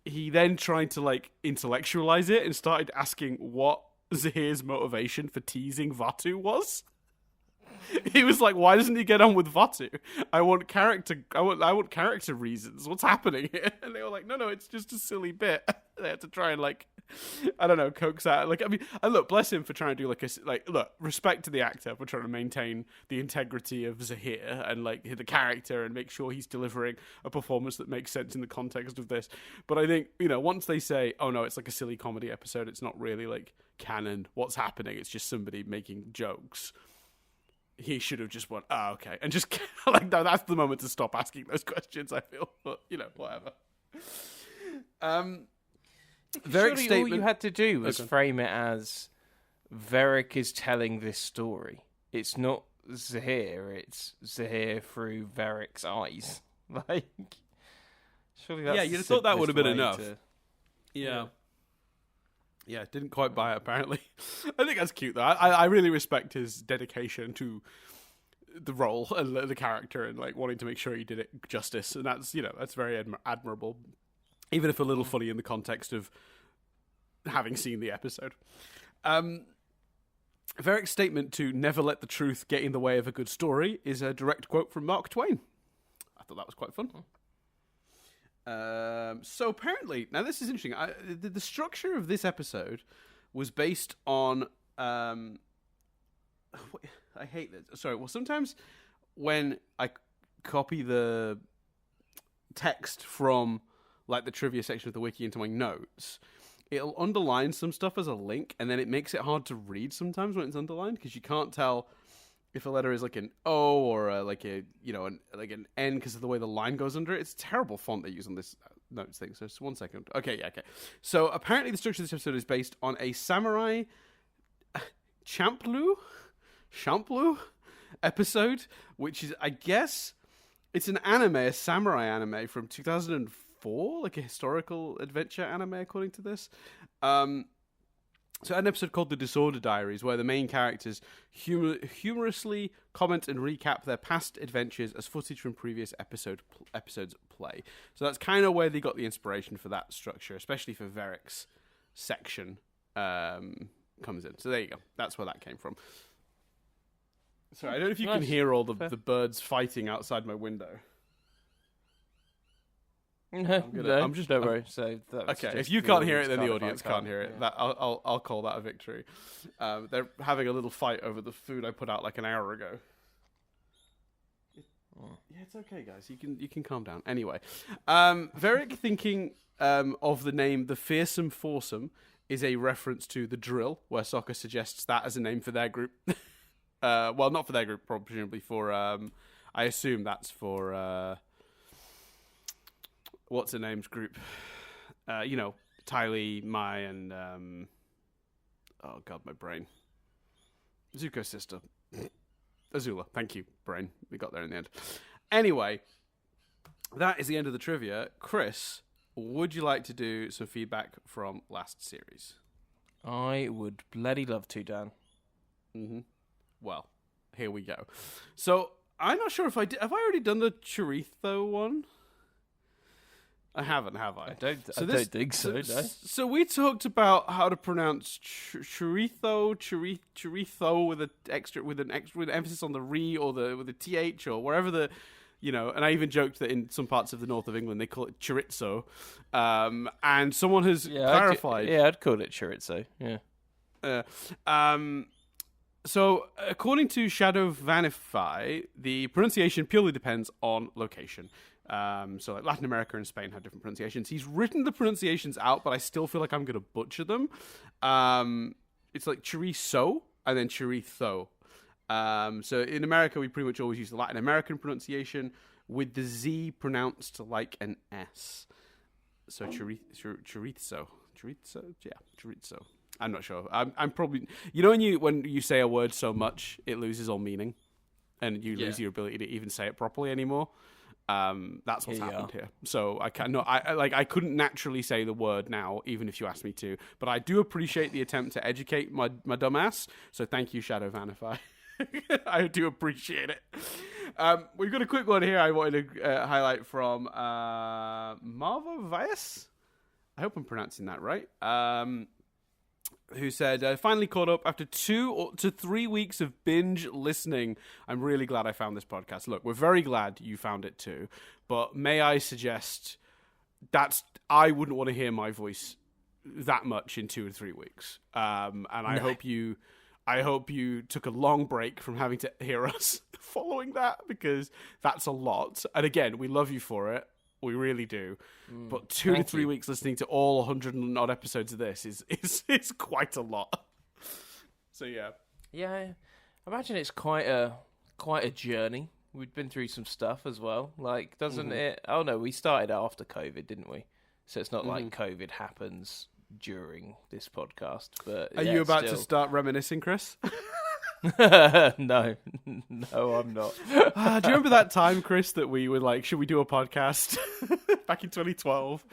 he then tried to like intellectualize it and started asking what Zahir's motivation for teasing Vaatu was. He was like, "Why doesn't he get on with Vaatu? I want character reasons. What's happening here?" And they were like, "No, it's just a silly bit." They had to try and like, I don't know, coax out. Like, I mean, and look, bless him for trying to do respect to the actor for trying to maintain the integrity of Zahir and like the character and make sure he's delivering a performance that makes sense in the context of this. But I think once they say, "Oh no, it's like a silly comedy episode. It's not really like canon. What's happening? It's just somebody making jokes." He should have just went, "Oh, okay," and just like that's the moment to stop asking those questions. I feel, but whatever. Surely all you had to do was frame it as Varric is telling this story. It's not Zahir; it's Zahir through Varric's eyes. Like, surely that's you'd have thought that would have been enough. Yeah. Yeah, didn't quite buy it, apparently. I think that's cute, though. I really respect his dedication to the role and the character and, like, wanting to make sure he did it justice. And that's, that's very admirable. Even if a little funny in the context of having seen the episode. Varric's statement to never let the truth get in the way of a good story is a direct quote from Mark Twain. I thought that was quite fun. So apparently, now this is interesting. The structure of this episode was based on. I hate this. Sorry. Well, sometimes when I copy the text from like the trivia section of the wiki into my notes, it'll underline some stuff as a link, and then it makes it hard to read sometimes when it's underlined because you can't tell if a letter is like an O or an N because of the way the line goes under it. It's a terrible font they use on this notes thing. So just 1 second. Okay. So apparently the structure of this episode is based on a samurai Champloo episode, which is, I guess, it's an anime, a samurai anime from 2004, like a historical adventure anime, according to this. So an episode called The Disorder Diaries, where the main characters humorously comment and recap their past adventures as footage from previous episodes play. So that's kind of where they got the inspiration for that structure, especially for Varric's section comes in. So there you go. That's where that came from. Sorry, I don't know if you can hear all the birds fighting outside my window. I'm just don't worry. So okay, if you can't hear it, then the audience can't hear it. Yeah. That I'll call that a victory. They're having a little fight over the food I put out like an hour ago. Yeah, it's okay, guys. You can calm down. Anyway, Varric thinking of the name The Fearsome Foursome is a reference to The Drill, where Sokka suggests that as a name for their group. Well, not for their group, presumably for... I assume that's for... what's her name's group? Tylee, Mai, and... oh, God, my brain. Zuko's sister. Azula. Thank you, brain. We got there in the end. Anyway, that is the end of the trivia. Chris, would you like to do some feedback from last series? I would bloody love to, Dan. Mm-hmm. Well, here we go. So, I'm not sure if I did. Have I already done the Chorito one? I haven't, have I? I don't think so. No. So we talked about how to pronounce chorizo with an emphasis on the re or with the th or wherever the, and I even joked that in some parts of the north of England they call it chorizo, and someone has clarified. I'd call it chorizo. Yeah. So according to Shadow Vanify, the pronunciation purely depends on location. So like Latin America and Spain have different pronunciations. He's written the pronunciations out, but I still feel like I'm going to butcher them. It's like chorizo and then chorizo. So in America, we pretty much always use the Latin American pronunciation with the Z pronounced like an S. So chorizo. Yeah, chorizo. I'm not sure. I'm probably... when you say a word so much, it loses all meaning. And you lose your ability to even say it properly anymore. That's what's happened here. So I couldn't naturally say the word now, even if you asked me to. But I do appreciate the attempt to educate my dumb ass. So thank you, Shadow Vanify. I do appreciate it. We've got a quick one here I wanted to highlight from Marva Vias. I hope I'm pronouncing that right. Who said, finally caught up after 2 to 3 weeks of binge listening. I'm really glad I found this podcast. Look, we're very glad you found it too. But may I suggest I wouldn't want to hear my voice that much in 2 or 3 weeks. And I hope you took a long break from having to hear us following that, because that's a lot. And again, we love you for it. We really do. But 2 to 3 weeks listening to all 100 and odd episodes of this is quite a lot. So yeah. Yeah, I imagine it's quite a journey. We've been through some stuff as well. Like, doesn't it? Oh no, we started after COVID, didn't we? So it's not like COVID happens during this podcast. But are you about to start reminiscing, Chris? No, I'm not. Do you remember that time, Chris, that we were like, should we do a podcast back in 2012?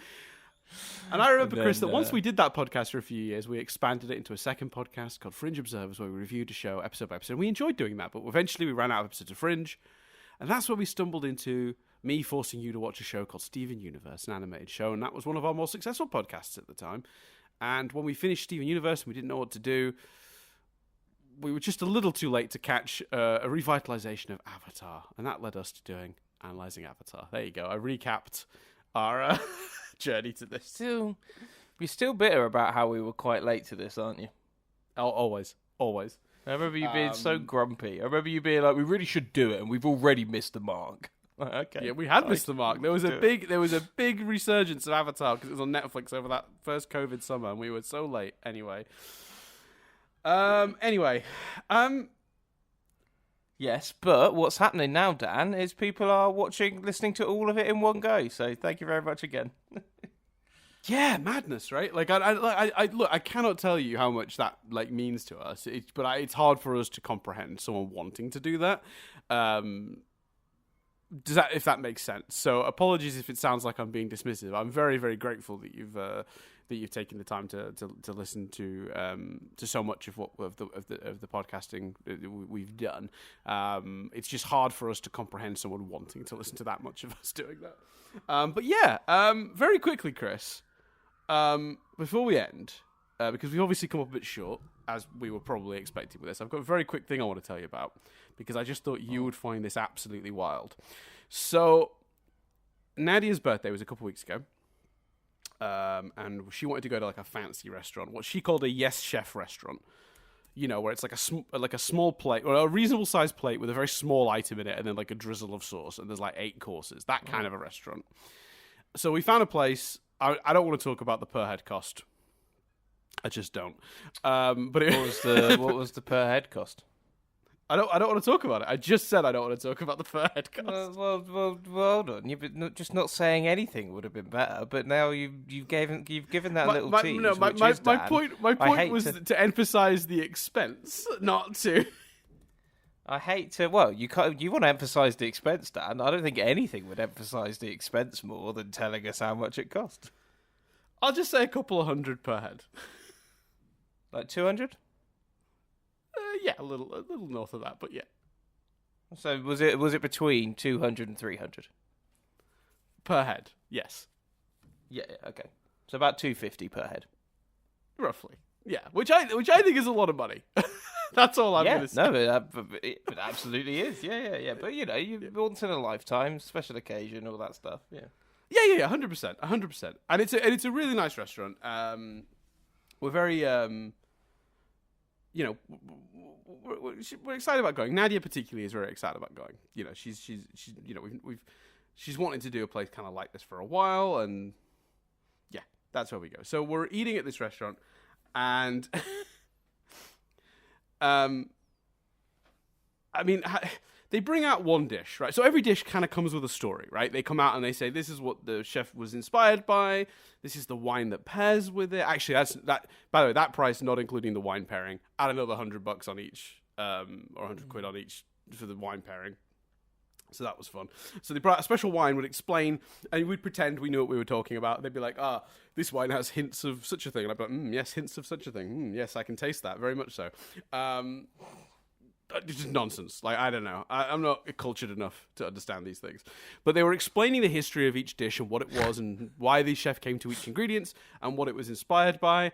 And I remember, Chris, that once we did that podcast for a few years, we expanded it into a second podcast called Fringe Observers, where we reviewed a show episode by episode. We enjoyed doing that, but eventually we ran out of episodes of Fringe. And that's where we stumbled into me forcing you to watch a show called Steven Universe, an animated show. And that was one of our more successful podcasts at the time. And when we finished Steven Universe and we didn't know what to do, we were just a little too late to catch a revitalization of Avatar, and that led us to doing Analysing Avatar. There you go. I recapped our journey to this. You're still bitter about how we were quite late to this, aren't you? Oh, always. I remember you being so grumpy. I remember you being like, "We really should do it, and we've already missed the mark." Okay. Yeah, we had missed the mark. There was a big resurgence of Avatar because it was on Netflix over that first COVID summer, and we were so late. Anyway. Yes, but what's happening now, Dan, is people are listening to all of it in one go. So thank you very much again. Yeah, madness, right? Like, I cannot tell you how much that means to us. It's hard for us to comprehend someone wanting to do that. If that makes sense? So apologies if it sounds like I'm being dismissive. I'm very, very grateful that you've taken the time to listen to so much of the podcasting we've done. It's just hard for us to comprehend someone wanting to listen to that much of us doing that. But yeah, very quickly, Chris, before we end, because we've obviously come up a bit short, as we were probably expecting with this. I've got a very quick thing I want to tell you about, because I just thought you would find this absolutely wild. So, Nadia's birthday was a couple weeks ago, and she wanted to go to like a fancy restaurant, what she called a yes chef restaurant. You know, where it's like a small plate, or a reasonable sized plate with a very small item in it, and then like a drizzle of sauce, and there's like 8 courses. That kind of a restaurant. So we found a place. I don't want to talk about the per head cost. I just don't. But what was the per head cost? I don't want to talk about it. I just said I don't want to talk about the per head cost. Well, hold on. You've just not saying anything would have been better. But now you've given that little tease. No, my point was to emphasise the expense, not to. I hate to. Well, you want to emphasise the expense, Dan. I don't think anything would emphasise the expense more than telling us how much it cost. I'll just say a couple of hundred per head. Like 200? Yeah, a little north of that, but yeah. So was it between 200 and 300 per head? Yes. Yeah. Okay. So about 250 per head, roughly. Yeah, which I think is a lot of money. That's all I'm going to say. No, it absolutely is. Yeah. But you once in a lifetime, special occasion, all that stuff. Yeah. Yeah. 100%. And it's a really nice restaurant. We're very we're excited about going. Nadia particularly is very excited about going. You know, she's she's wanting to do a place kind of like this for a while, and yeah, that's where we go. So we're eating at this restaurant, and they bring out one dish, right? So every dish kind of comes with a story, right? They come out and they say, this is what the chef was inspired by. This is the wine that pairs with it. Actually, that. By the way, that price, not including the wine pairing, add another $100 on each, or 100 quid on each for the wine pairing. So that was fun. So they brought a special wine, would explain, and we'd pretend we knew what we were talking about. They'd be like, this wine has hints of such a thing. And I'd be like, yes, hints of such a thing. Yes, I can taste that, very much so. It's just nonsense. Like, I don't know. I'm not cultured enough to understand these things. But they were explaining the history of each dish and what it was and why the chef came to each ingredients and what it was inspired by.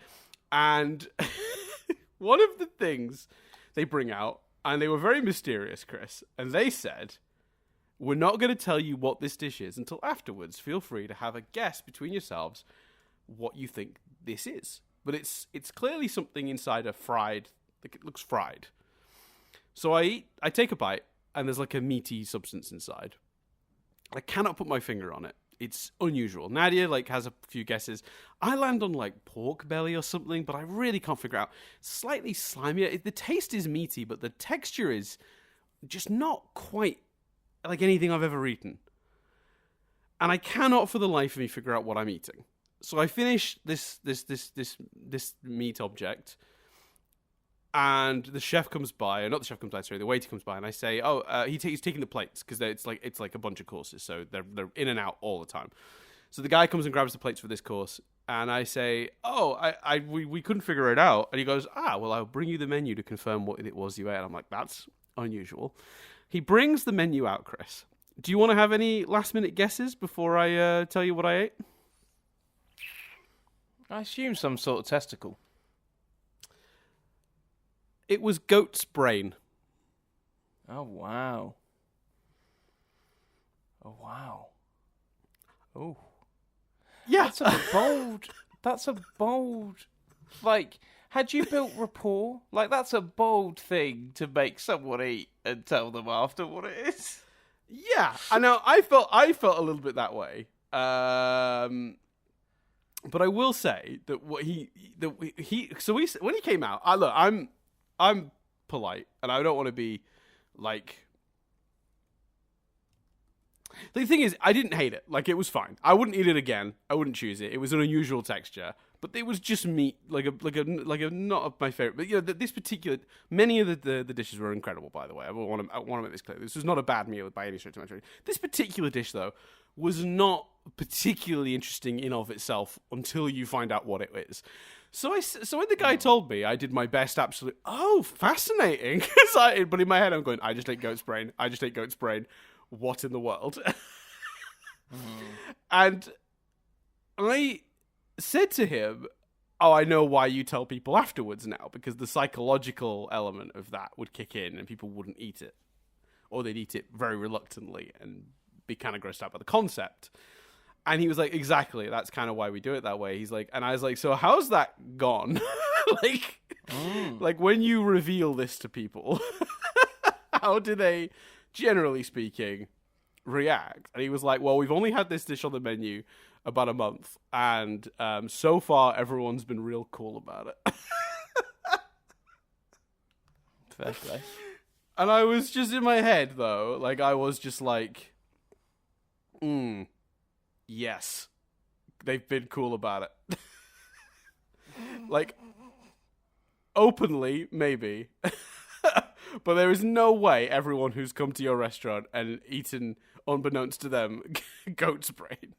And one of the things they bring out, and they were very mysterious, Chris, and they said, we're not going to tell you what this dish is until afterwards. Feel free to have a guess between yourselves what you think this is. But it's clearly something inside a fried, like it looks fried. So I take a bite, and there's like a meaty substance inside. I cannot put my finger on it. It's unusual. Nadia has a few guesses. I land on pork belly or something, but I really can't figure out. Slightly slimier. The taste is meaty, but the texture is just not quite like anything I've ever eaten. And I cannot for the life of me figure out what I'm eating. So I finish this meat object. And the chef comes by, or not the chef comes by, sorry, the waiter comes by, and I say, he's taking the plates, because it's like a bunch of courses, so they're in and out all the time. So the guy comes and grabs the plates for this course, and I say, we couldn't figure it out. And he goes, well, I'll bring you the menu to confirm what it was you ate. And I'm like, that's unusual. He brings the menu out, Chris. Do you want to have any last-minute guesses before I tell you what I ate? I assume some sort of testicle. It was goat's brain. Oh, wow. Oh. Yeah. That's a bold, had you built rapport? That's a bold thing to make someone eat and tell them after what it is. Yeah. I know, I felt a little bit that way. But I will say that when he came out, I'm polite, and I don't want to be the thing is, I didn't hate it. It was fine. I wouldn't eat it again. I wouldn't choose it. It was an unusual texture, but it was just meat, like a not of my favorite. But this particular, many of the dishes were incredible. By the way, I want to make this clear. This was not a bad meal by any stretch of the imagination. This particular dish, though, was not particularly interesting in of itself until you find out what it is. So when the guy told me, I did my best absolute, fascinating. But in my head, I'm going, I just ate goat's brain. What in the world? And I said to him, oh, I know why you tell people afterwards now, because the psychological element of that would kick in and people wouldn't eat it. Or they'd eat it very reluctantly and be kind of grossed out by the concept. And he was like, exactly, that's kind of why we do it that way. He's like, and I was like, so how's that gone? Like when you reveal this to people, how do they, generally speaking, react? And he was like, well, we've only had this dish on the menu about a month, and so far everyone's been real cool about it. Fair play. And I was just in my head, though, like, I was just like, yes, they've been cool about it. Like, openly, maybe. But there is no way everyone who's come to your restaurant and eaten, unbeknownst to them, goat's brain.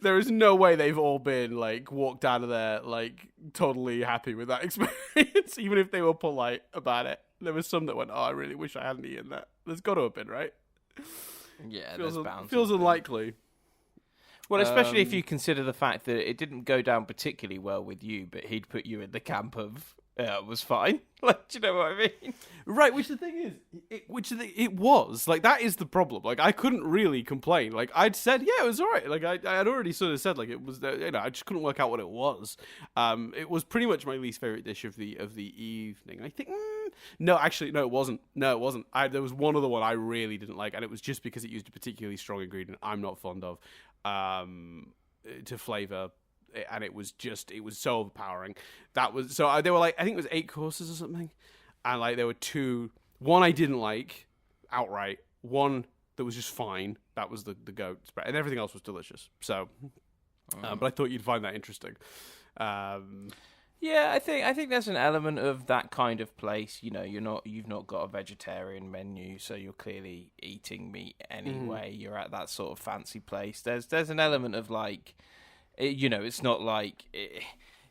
There is no way they've all been, like, walked out of there, like, totally happy with that experience, even if they were polite about it. There was some that went, oh, I really wish I hadn't eaten that. There's got to have been, right? Yeah, feels unlikely. Well, especially if you consider the fact that it didn't go down particularly well with you, but he'd put you in the camp of, it was fine. Like, do you know what I mean? Right, which the thing is, it was. Like, that is the problem. Like, I couldn't really complain. Like, I'd said, yeah, it was all right. Like, I had already sort of said, like, it was, I just couldn't work out what it was. It was pretty much my least favorite dish of the evening. I think, no, actually, no, it wasn't. No, it wasn't. There was one other one I really didn't like, and it was just because it used a particularly strong ingredient I'm not fond of, to flavor. And it was so overpowering. That was so they were like, I think it was 8 courses or something, and like there were 2. One I didn't like outright. One that was just fine. That was the goat spread, and everything else was delicious. So, but I thought you'd find that interesting. Yeah, I think there's an element of that kind of place. You know, you've not got a vegetarian menu, so you're clearly eating meat anyway. You're at that sort of fancy place. There's an element of like, you know, it's not like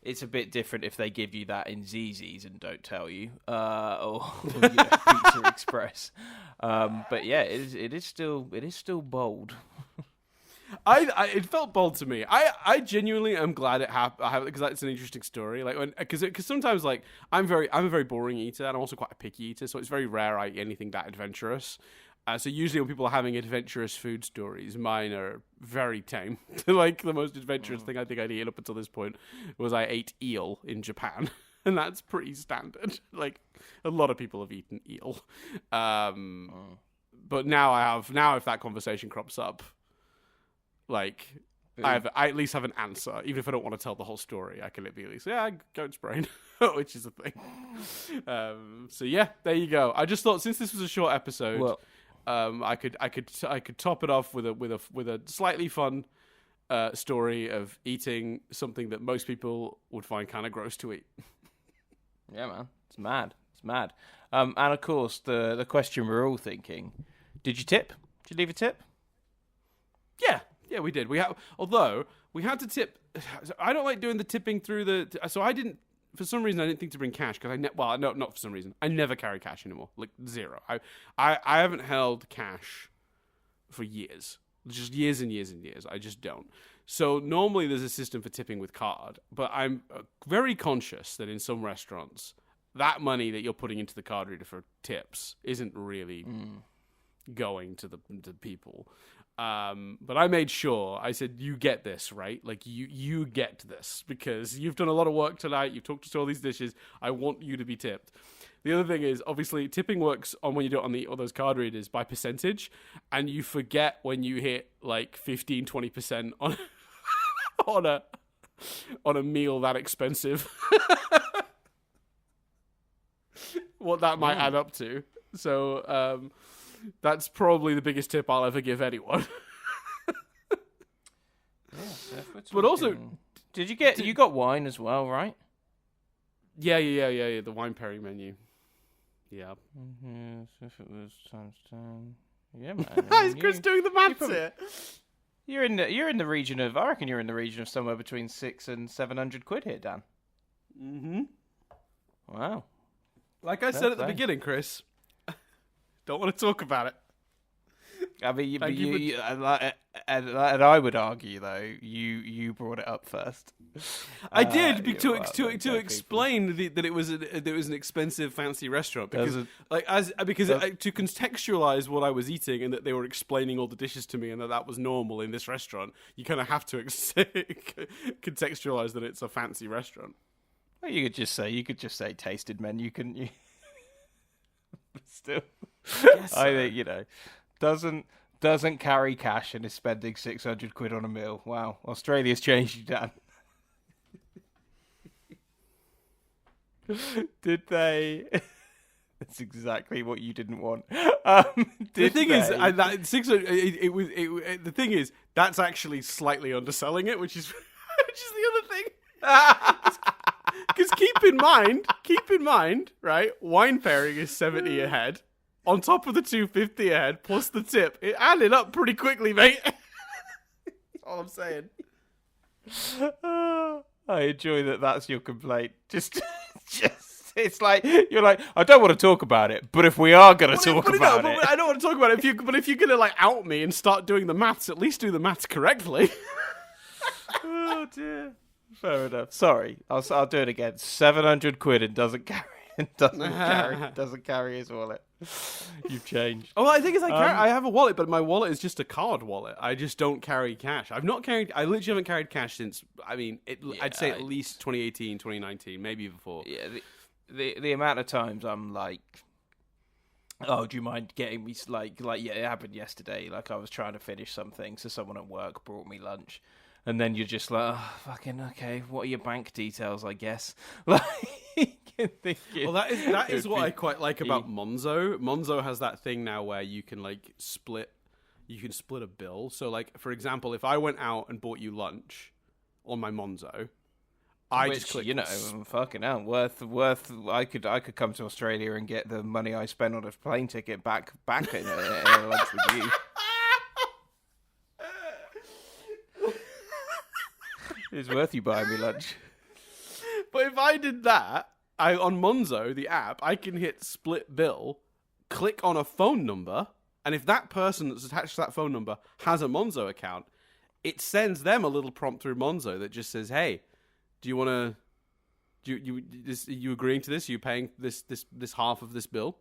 it's a bit different if they give you that in ZZ's and don't tell you, or you know, Pizza Express. But yeah, it is still bold. It felt bold to me. I genuinely am glad it happened because that's an interesting story. Like because sometimes like I'm a very boring eater, and I'm also quite a picky eater, so it's very rare I eat anything that adventurous. So usually when people are having adventurous food stories, mine are very tame. Like the most adventurous thing I think I'd eaten up until this point was I ate eel in Japan, and that's pretty standard. Like a lot of people have eaten eel, but now if that conversation crops up. Like, I at least have an answer. Even if I don't want to tell the whole story, I can immediately say, yeah, goat's brain, which is a thing. So yeah, there you go. I just thought since this was a short episode, I could top it off with a slightly fun story of eating something that most people would find kind of gross to eat. Yeah, man, it's mad. And of course, the question we're all thinking: did you tip? Did you leave a tip? Yeah, we did. Although we had to tip. I don't like doing the tipping through so I didn't. For some reason, I didn't think to bring cash because not for some reason. I never carry cash anymore. Like zero. I haven't held cash for years. Just years and years and years. I just don't. So normally there's a system for tipping with card, but I'm very conscious that in some restaurants, that money that you're putting into the card reader for tips isn't really going to the people. But I made sure, I said, you get this, right? Like, you get this, because you've done a lot of work tonight, you've talked us to all these dishes, I want you to be tipped. The other thing is, obviously, tipping works on when you do it on all those card readers by percentage, and you forget when you hit, like, 15-20% on a meal that expensive. What that might add up to. So, that's probably the biggest tip I'll ever give anyone. But also, you got wine as well, right? Yeah. The wine pairing menu. Yeah. Mm-hmm. So if it was times 10, yeah, man. Is Chris doing the maths here? You're in the region of. I reckon you're in the region of somewhere between 600 and 700 quid here, Dan. Mm-hmm. Wow. Like I said at the beginning, Chris. Don't want to talk about it. I mean, Thank you for- and I would argue though, you brought it up first. I did to People. explain that it was an expensive fancy restaurant because to contextualize what I was eating and that they were explaining all the dishes to me and that was normal in this restaurant. You kind of have to contextualize that it's a fancy restaurant. Well, you could just say tasted menu, couldn't you? Still, Yes, I think doesn't carry cash and is spending 600 quid on a meal. Wow, Australia's changed you, Dan. Did they? That's exactly what you didn't want. The thing is, the thing is, that's actually slightly underselling it, which is the other thing. Because keep in mind, right? Wine pairing is 70 a head, on top of the 250 a head plus the tip. It added up pretty quickly, mate. That's all I'm saying. I enjoy that. That's your complaint. Just it's like you're like, I don't want to talk about it, but if we are going to talk about it, I don't want to talk about it. If you're going to like out me and start doing the maths, at least do the maths correctly. Oh dear. Fair enough. Sorry, I'll do it again. 700 quid and doesn't carry his wallet. You've changed. Oh, I think it's I have a wallet, but my wallet is just a card wallet. I just don't carry cash. I literally haven't carried cash since. I'd say at least 2018, 2019, maybe before. Yeah, the amount of times I'm like, oh, do you mind getting me yeah, it happened yesterday. Like I was trying to finish something, so someone at work brought me lunch. And then you're just like, oh, fucking okay. What are your bank details? I guess. Like, well, that is what I quite like about Monzo. Monzo has that thing now where you can split a bill. So, like for example, if I went out and bought you lunch on my Monzo, just click, fucking hell, worth. I could come to Australia and get the money I spent on a plane ticket back in a lunch with you. It's worth you buying me lunch. But if I did that, on Monzo, the app, I can hit split bill, click on a phone number, and if that person that's attached to that phone number has a Monzo account, it sends them a little prompt through Monzo that just says, "Hey, do you want to? Are you agreeing to this? Are you paying this half of this bill?"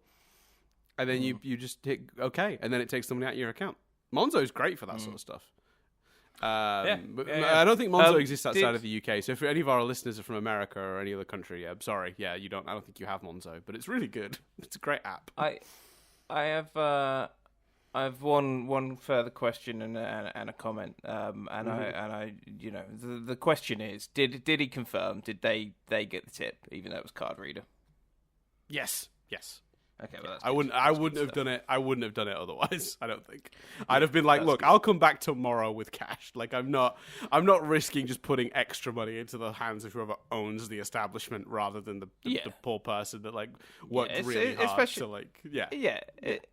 And then you just hit OK, and then it takes the money out of your account. Monzo's great for that sort of stuff. I don't think Monzo exists outside of the UK. So if any of our listeners are from America or any other country, I'm sorry. Yeah, I don't think you have Monzo, but it's really good. It's a great app. I have one further question and a comment. The question is, did he confirm? Did they get the tip, even though it was card reader? Yes. Okay, well, I wouldn't have done it. I wouldn't have done it otherwise. I don't think. I'd have been like, look, I'll come back tomorrow with cash. Like I'm not risking just putting extra money into the hands of whoever owns the establishment rather than the poor person that worked really hard.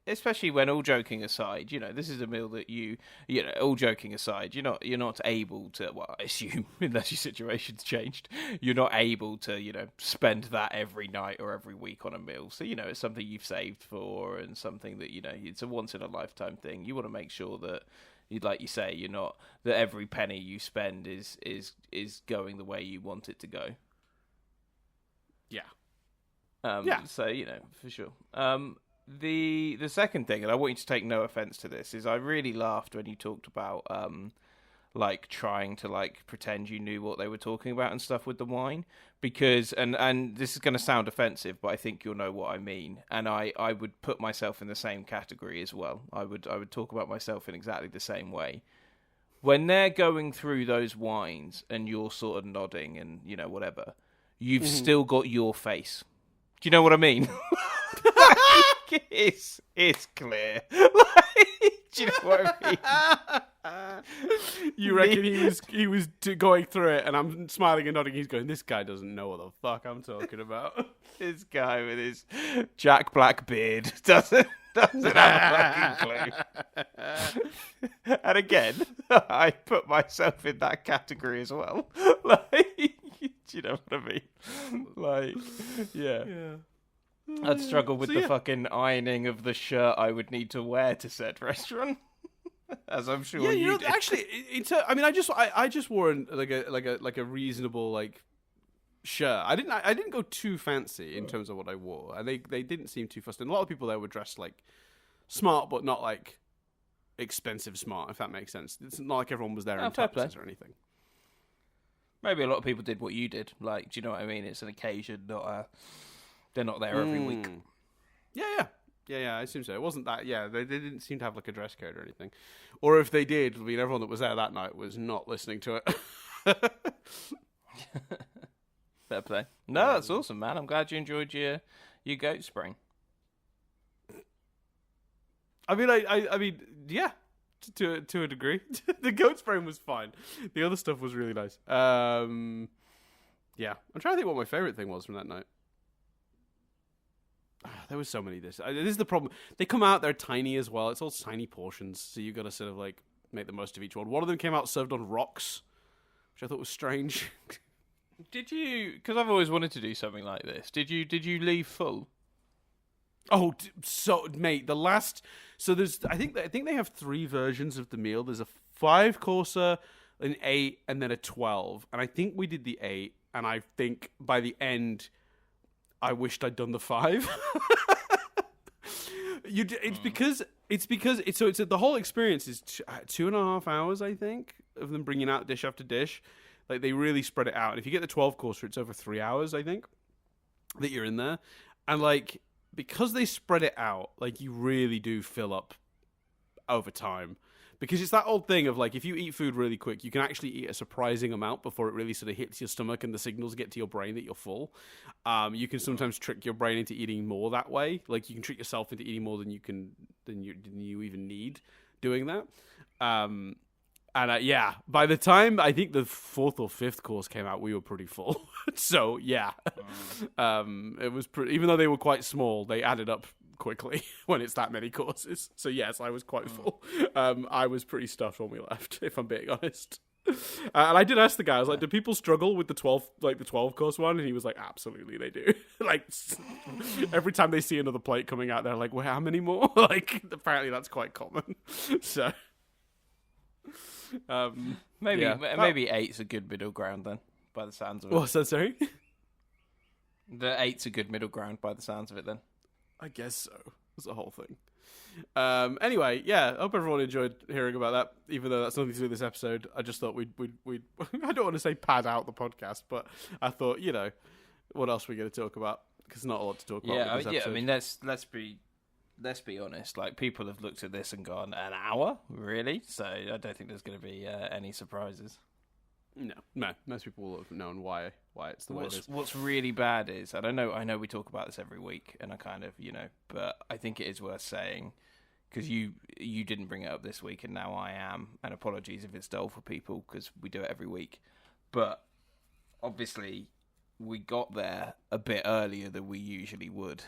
Especially when, all joking aside, this is a meal that all joking aside, you're not able to. Well, I assume unless your situation's changed, you're not able to spend that every night or every week on a meal. So it's something you've saved for and something that it's a once in a lifetime thing. You want to make sure that like you say, you're not that every penny you spend is going the way you want it to go. Yeah. So for sure. The second thing, and I want you to take no offense to this, is I really laughed when you talked about trying to pretend you knew what they were talking about and stuff with the wine, because and this is going to sound offensive, but I think you'll know what I mean, and I would put myself in the same category as well. I would talk about myself in exactly the same way. When they're going through those wines and you're sort of nodding and whatever, you've still got your face. Do you know what I mean? It's clear. Do you know what I mean? You reckon he was going through it, and I'm smiling and nodding. He's going, this guy doesn't know what the fuck I'm talking about. This guy with his Jack Black beard doesn't have a fucking clue. And again, I put myself in that category as well. Do you know what I mean? Yeah. I'd struggle with the fucking ironing of the shirt I would need to wear to said restaurant. as I'm sure Yeah, you did. actually, I mean, I just wore a reasonable shirt. I didn't go too fancy in terms of what I wore, and they didn't seem too fussed. And a lot of people there were dressed smart, but not expensive smart, if that makes sense. It's not like everyone was there in tuxes or anything. Maybe a lot of people did what you did. Do you know what I mean? It's an occasion, not they're not there every week. Yeah, I assume so. It wasn't that. Yeah, they didn't seem to have a dress code or anything, or if they did, I mean, everyone that was there that night was not listening to it. Fair play. No, that's awesome, man. I'm glad you enjoyed your goat spring. I mean, yeah, to a degree. The goat spraying was fine. The other stuff was really nice. Yeah, I'm trying to think what my favorite thing was from that night. There was so many. This is the problem. They come out, they're tiny as well. It's all tiny portions, so you got to sort of make the most of each one. One of them came out served on rocks, which I thought was strange. Did you? Because I've always wanted to do something like this. Did you leave full? Oh, so mate, the last. So I think they have 3 versions of the meal. There's a 5-courser, an 8, and then a 12. And I think we did the 8. And I think by the end, I wished I'd done the 5. It's because the whole experience is 2.5 hours, I think, of them bringing out dish after dish. They really spread it out. And if you get the 12-courser, it's over 3 hours, I think, that you're in there. And because they spread it out, you really do fill up over time. Because it's that old thing of if you eat food really quick, you can actually eat a surprising amount before it really sort of hits your stomach and the signals get to your brain that you're full. You can sometimes trick your brain into eating more that way. You can trick yourself into eating more than you even need doing that. By the time I think the 4th or 5th course came out, we were pretty full. So yeah, it was pretty. Even though they were quite small, they added up quickly when it's that many courses. So yes, I was quite full. I was pretty stuffed when we left, if I'm being honest. And I did ask the guy, I was like, do people struggle with the 12 course one? And he was like, absolutely they do. Every time they see another plate coming out, they're like, well, how many more? Apparently that's quite common. So maybe 8's a good middle ground then, by the sounds of it. What's that, sorry? The 8's a good middle ground by the sounds of it then. I guess so. It's the whole thing. Anyway, yeah, I hope everyone enjoyed hearing about that, even though that's nothing to do with this episode. I just thought we'd I don't want to say pad out the podcast, but I thought, what else are we going to talk about? Because not a lot to talk about with this episode. I mean, let's be honest. People have looked at this and gone, an hour? Really? So I don't think there's going to be any surprises. No. Most people will have known why it's the way it is. What's really bad is, I know we talk about this every week, and I kind of, but I think it is worth saying, because you didn't bring it up this week, and now I am, and apologies if it's dull for people, because we do it every week. But obviously, we got there a bit earlier than we usually would.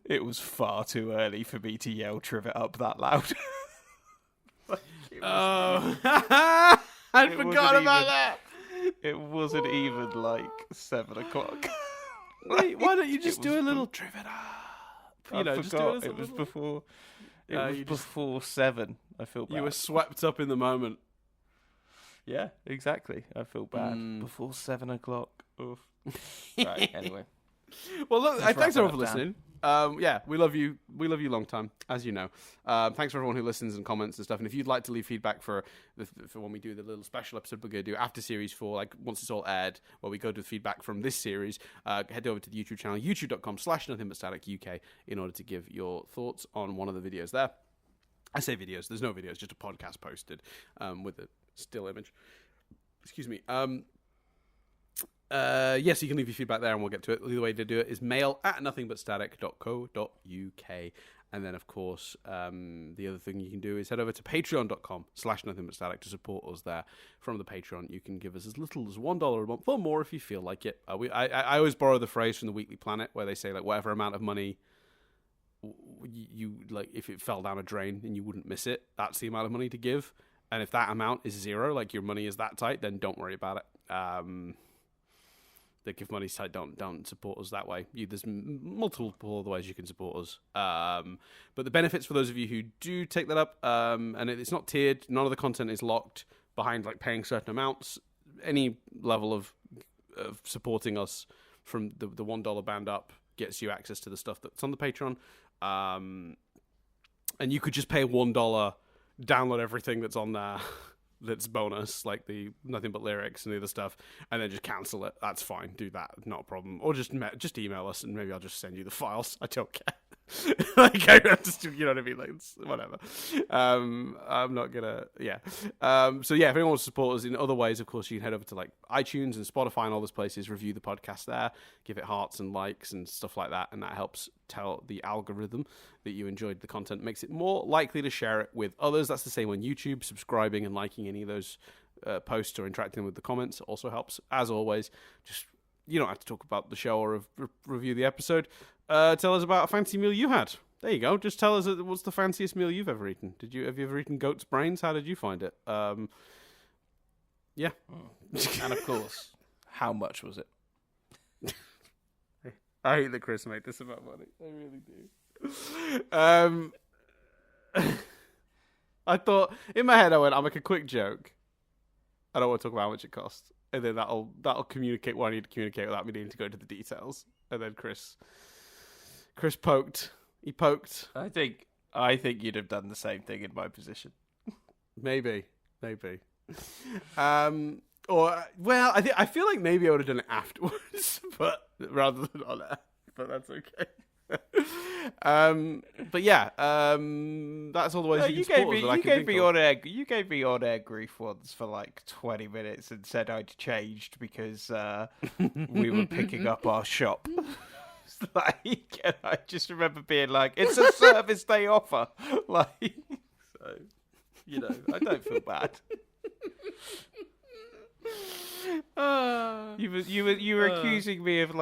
It was far too early for me to yell "Trivet up" that loud. I forgot about that. It wasn't even 7 o'clock. Wait, why don't you just do a little Trivet up? I forgot. It was before. It was before 7. I feel bad. You were swept up in the moment. Yeah, exactly. I feel bad. Before 7 o'clock. Oof. Right. Anyway. Well, look, thanks everyone for listening. We love you. We love you long time, as you know. Thanks for everyone who listens and comments and stuff. And if you'd like to leave feedback for when we do the little special episode we're going to do after Series 4, once it's all aired, where we go to feedback from this series, head over to the YouTube channel, youtube.com/nothingbutstatic UK, in order to give your thoughts on one of the videos there. I say videos. There's no videos, just a podcast posted with a still image. Excuse me. Yes, you can leave your feedback there and we'll get to it. The other way to do it is mail@nothingbutstatic.co.uk. And then, of course, the other thing you can do is head over to patreon.com/nothingbutstatic to support us there. From the Patreon, you can give us as little as $1 a month or more if you feel like it. I always borrow the phrase from the Weekly Planet where they say, whatever amount of money you if it fell down a drain and you wouldn't miss it, that's the amount of money to give. And if that amount is 0, your money is that tight, then don't worry about it. that give money side don't support us that way. There's multiple other ways you can support us. But the benefits for those of you who do take that up, and it's not tiered. None of the content is locked behind like paying certain amounts. Any level of supporting us from the $1 band up gets you access to the stuff that's on the Patreon. And you could just pay $1, download everything that's on there. That's bonus, like the nothing but lyrics and the other stuff, and then just cancel it. That's fine. Do that, not a problem. Or just email us, and maybe I'll just send you the files. I don't care. Like I just, you know what I mean? Like it's whatever. I'm not gonna. Yeah. So yeah, if anyone wants to support us in other ways, of course, you can head over to like iTunes and Spotify and all those places. Review the podcast there, give it hearts and likes and stuff like that, and that helps tell the algorithm that you enjoyed the content. Makes it more likely to share it with others. That's the same on YouTube. Subscribing and liking any of those posts or interacting with the comments also helps. As always, just you don't have to talk about the show or review the episode. Tell us about a fancy meal you had. There you go. Just tell us what's the fanciest meal you've ever eaten. Have you ever eaten goat's brains? How did you find it? Yeah. And of course, how much was it? I hate that Chris made this about money. I really do. I thought in my head, I'll make a quick joke. I don't want to talk about how much it cost, and then that'll communicate what I need to communicate without me needing to go into the details. And then Chris poked. He poked. I think you'd have done the same thing in my position. Maybe. Or I feel like maybe I would have done it afterwards, but rather than on air. But that's okay. But yeah, that's all the ways you can support us. You gave me on air grief once for like 20 minutes and said I'd changed because we were picking up our shop. Like, and I just remember being like, "It's a service they offer." Like, so you know, I don't feel bad. You were accusing me of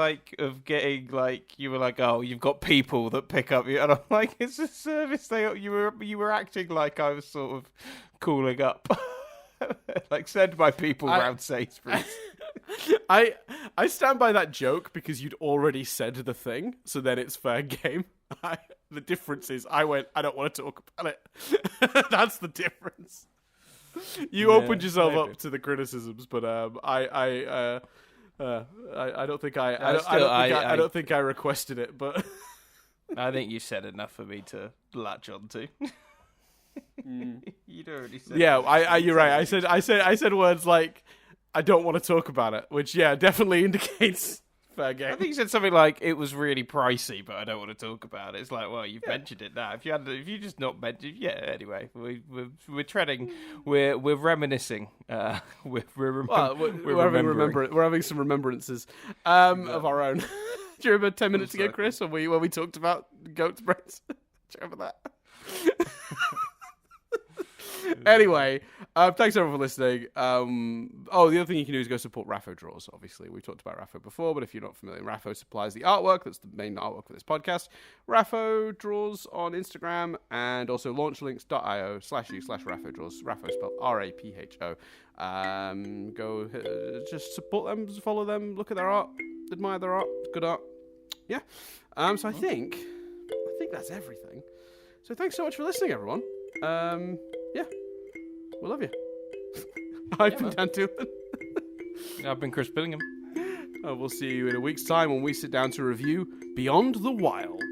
getting like you were like, oh, you've got people that pick up you, and I'm like, it's a service you were acting like I was sort of calling up, like send my people round Sainsbury's. I stand by that joke because you'd already said the thing, so then it's fair game. The difference is I don't want to talk about it. That's the difference. You opened yourself up to the criticisms, but I don't think I don't think I requested it, but I think you said enough for me to latch on to. You'd already said. Yeah, you're right. I said words like I don't want to talk about it, which definitely indicates fair game. I think you said something like it was really pricey, but I don't want to talk about it. It's like, well, you've mentioned it now. If you just not mentioned, anyway, we're treading, we're reminiscing. We're having some remembrances of our own. Do you remember 10 minutes ago, Chris, when we talked about goat's brains? Do you remember that? Anyway, thanks everyone for listening. The other thing you can do is go support Raphodraws. Obviously, we talked about Rapho before, but if you're not familiar, Rapho supplies the artwork. That's the main artwork for this podcast. Raphodraws on Instagram and also launchlinks.io/u/Raphodraws. Rapho spelled Rapho. Go just support them, follow them, look at their art, admire their art. It's good art. Yeah. So I think that's everything. So thanks so much for listening, everyone. Yeah. We love you. I've been Dan Doolan. I've been Chris Billingham. We'll see you in a week's time when we sit down to review Beyond the Wild.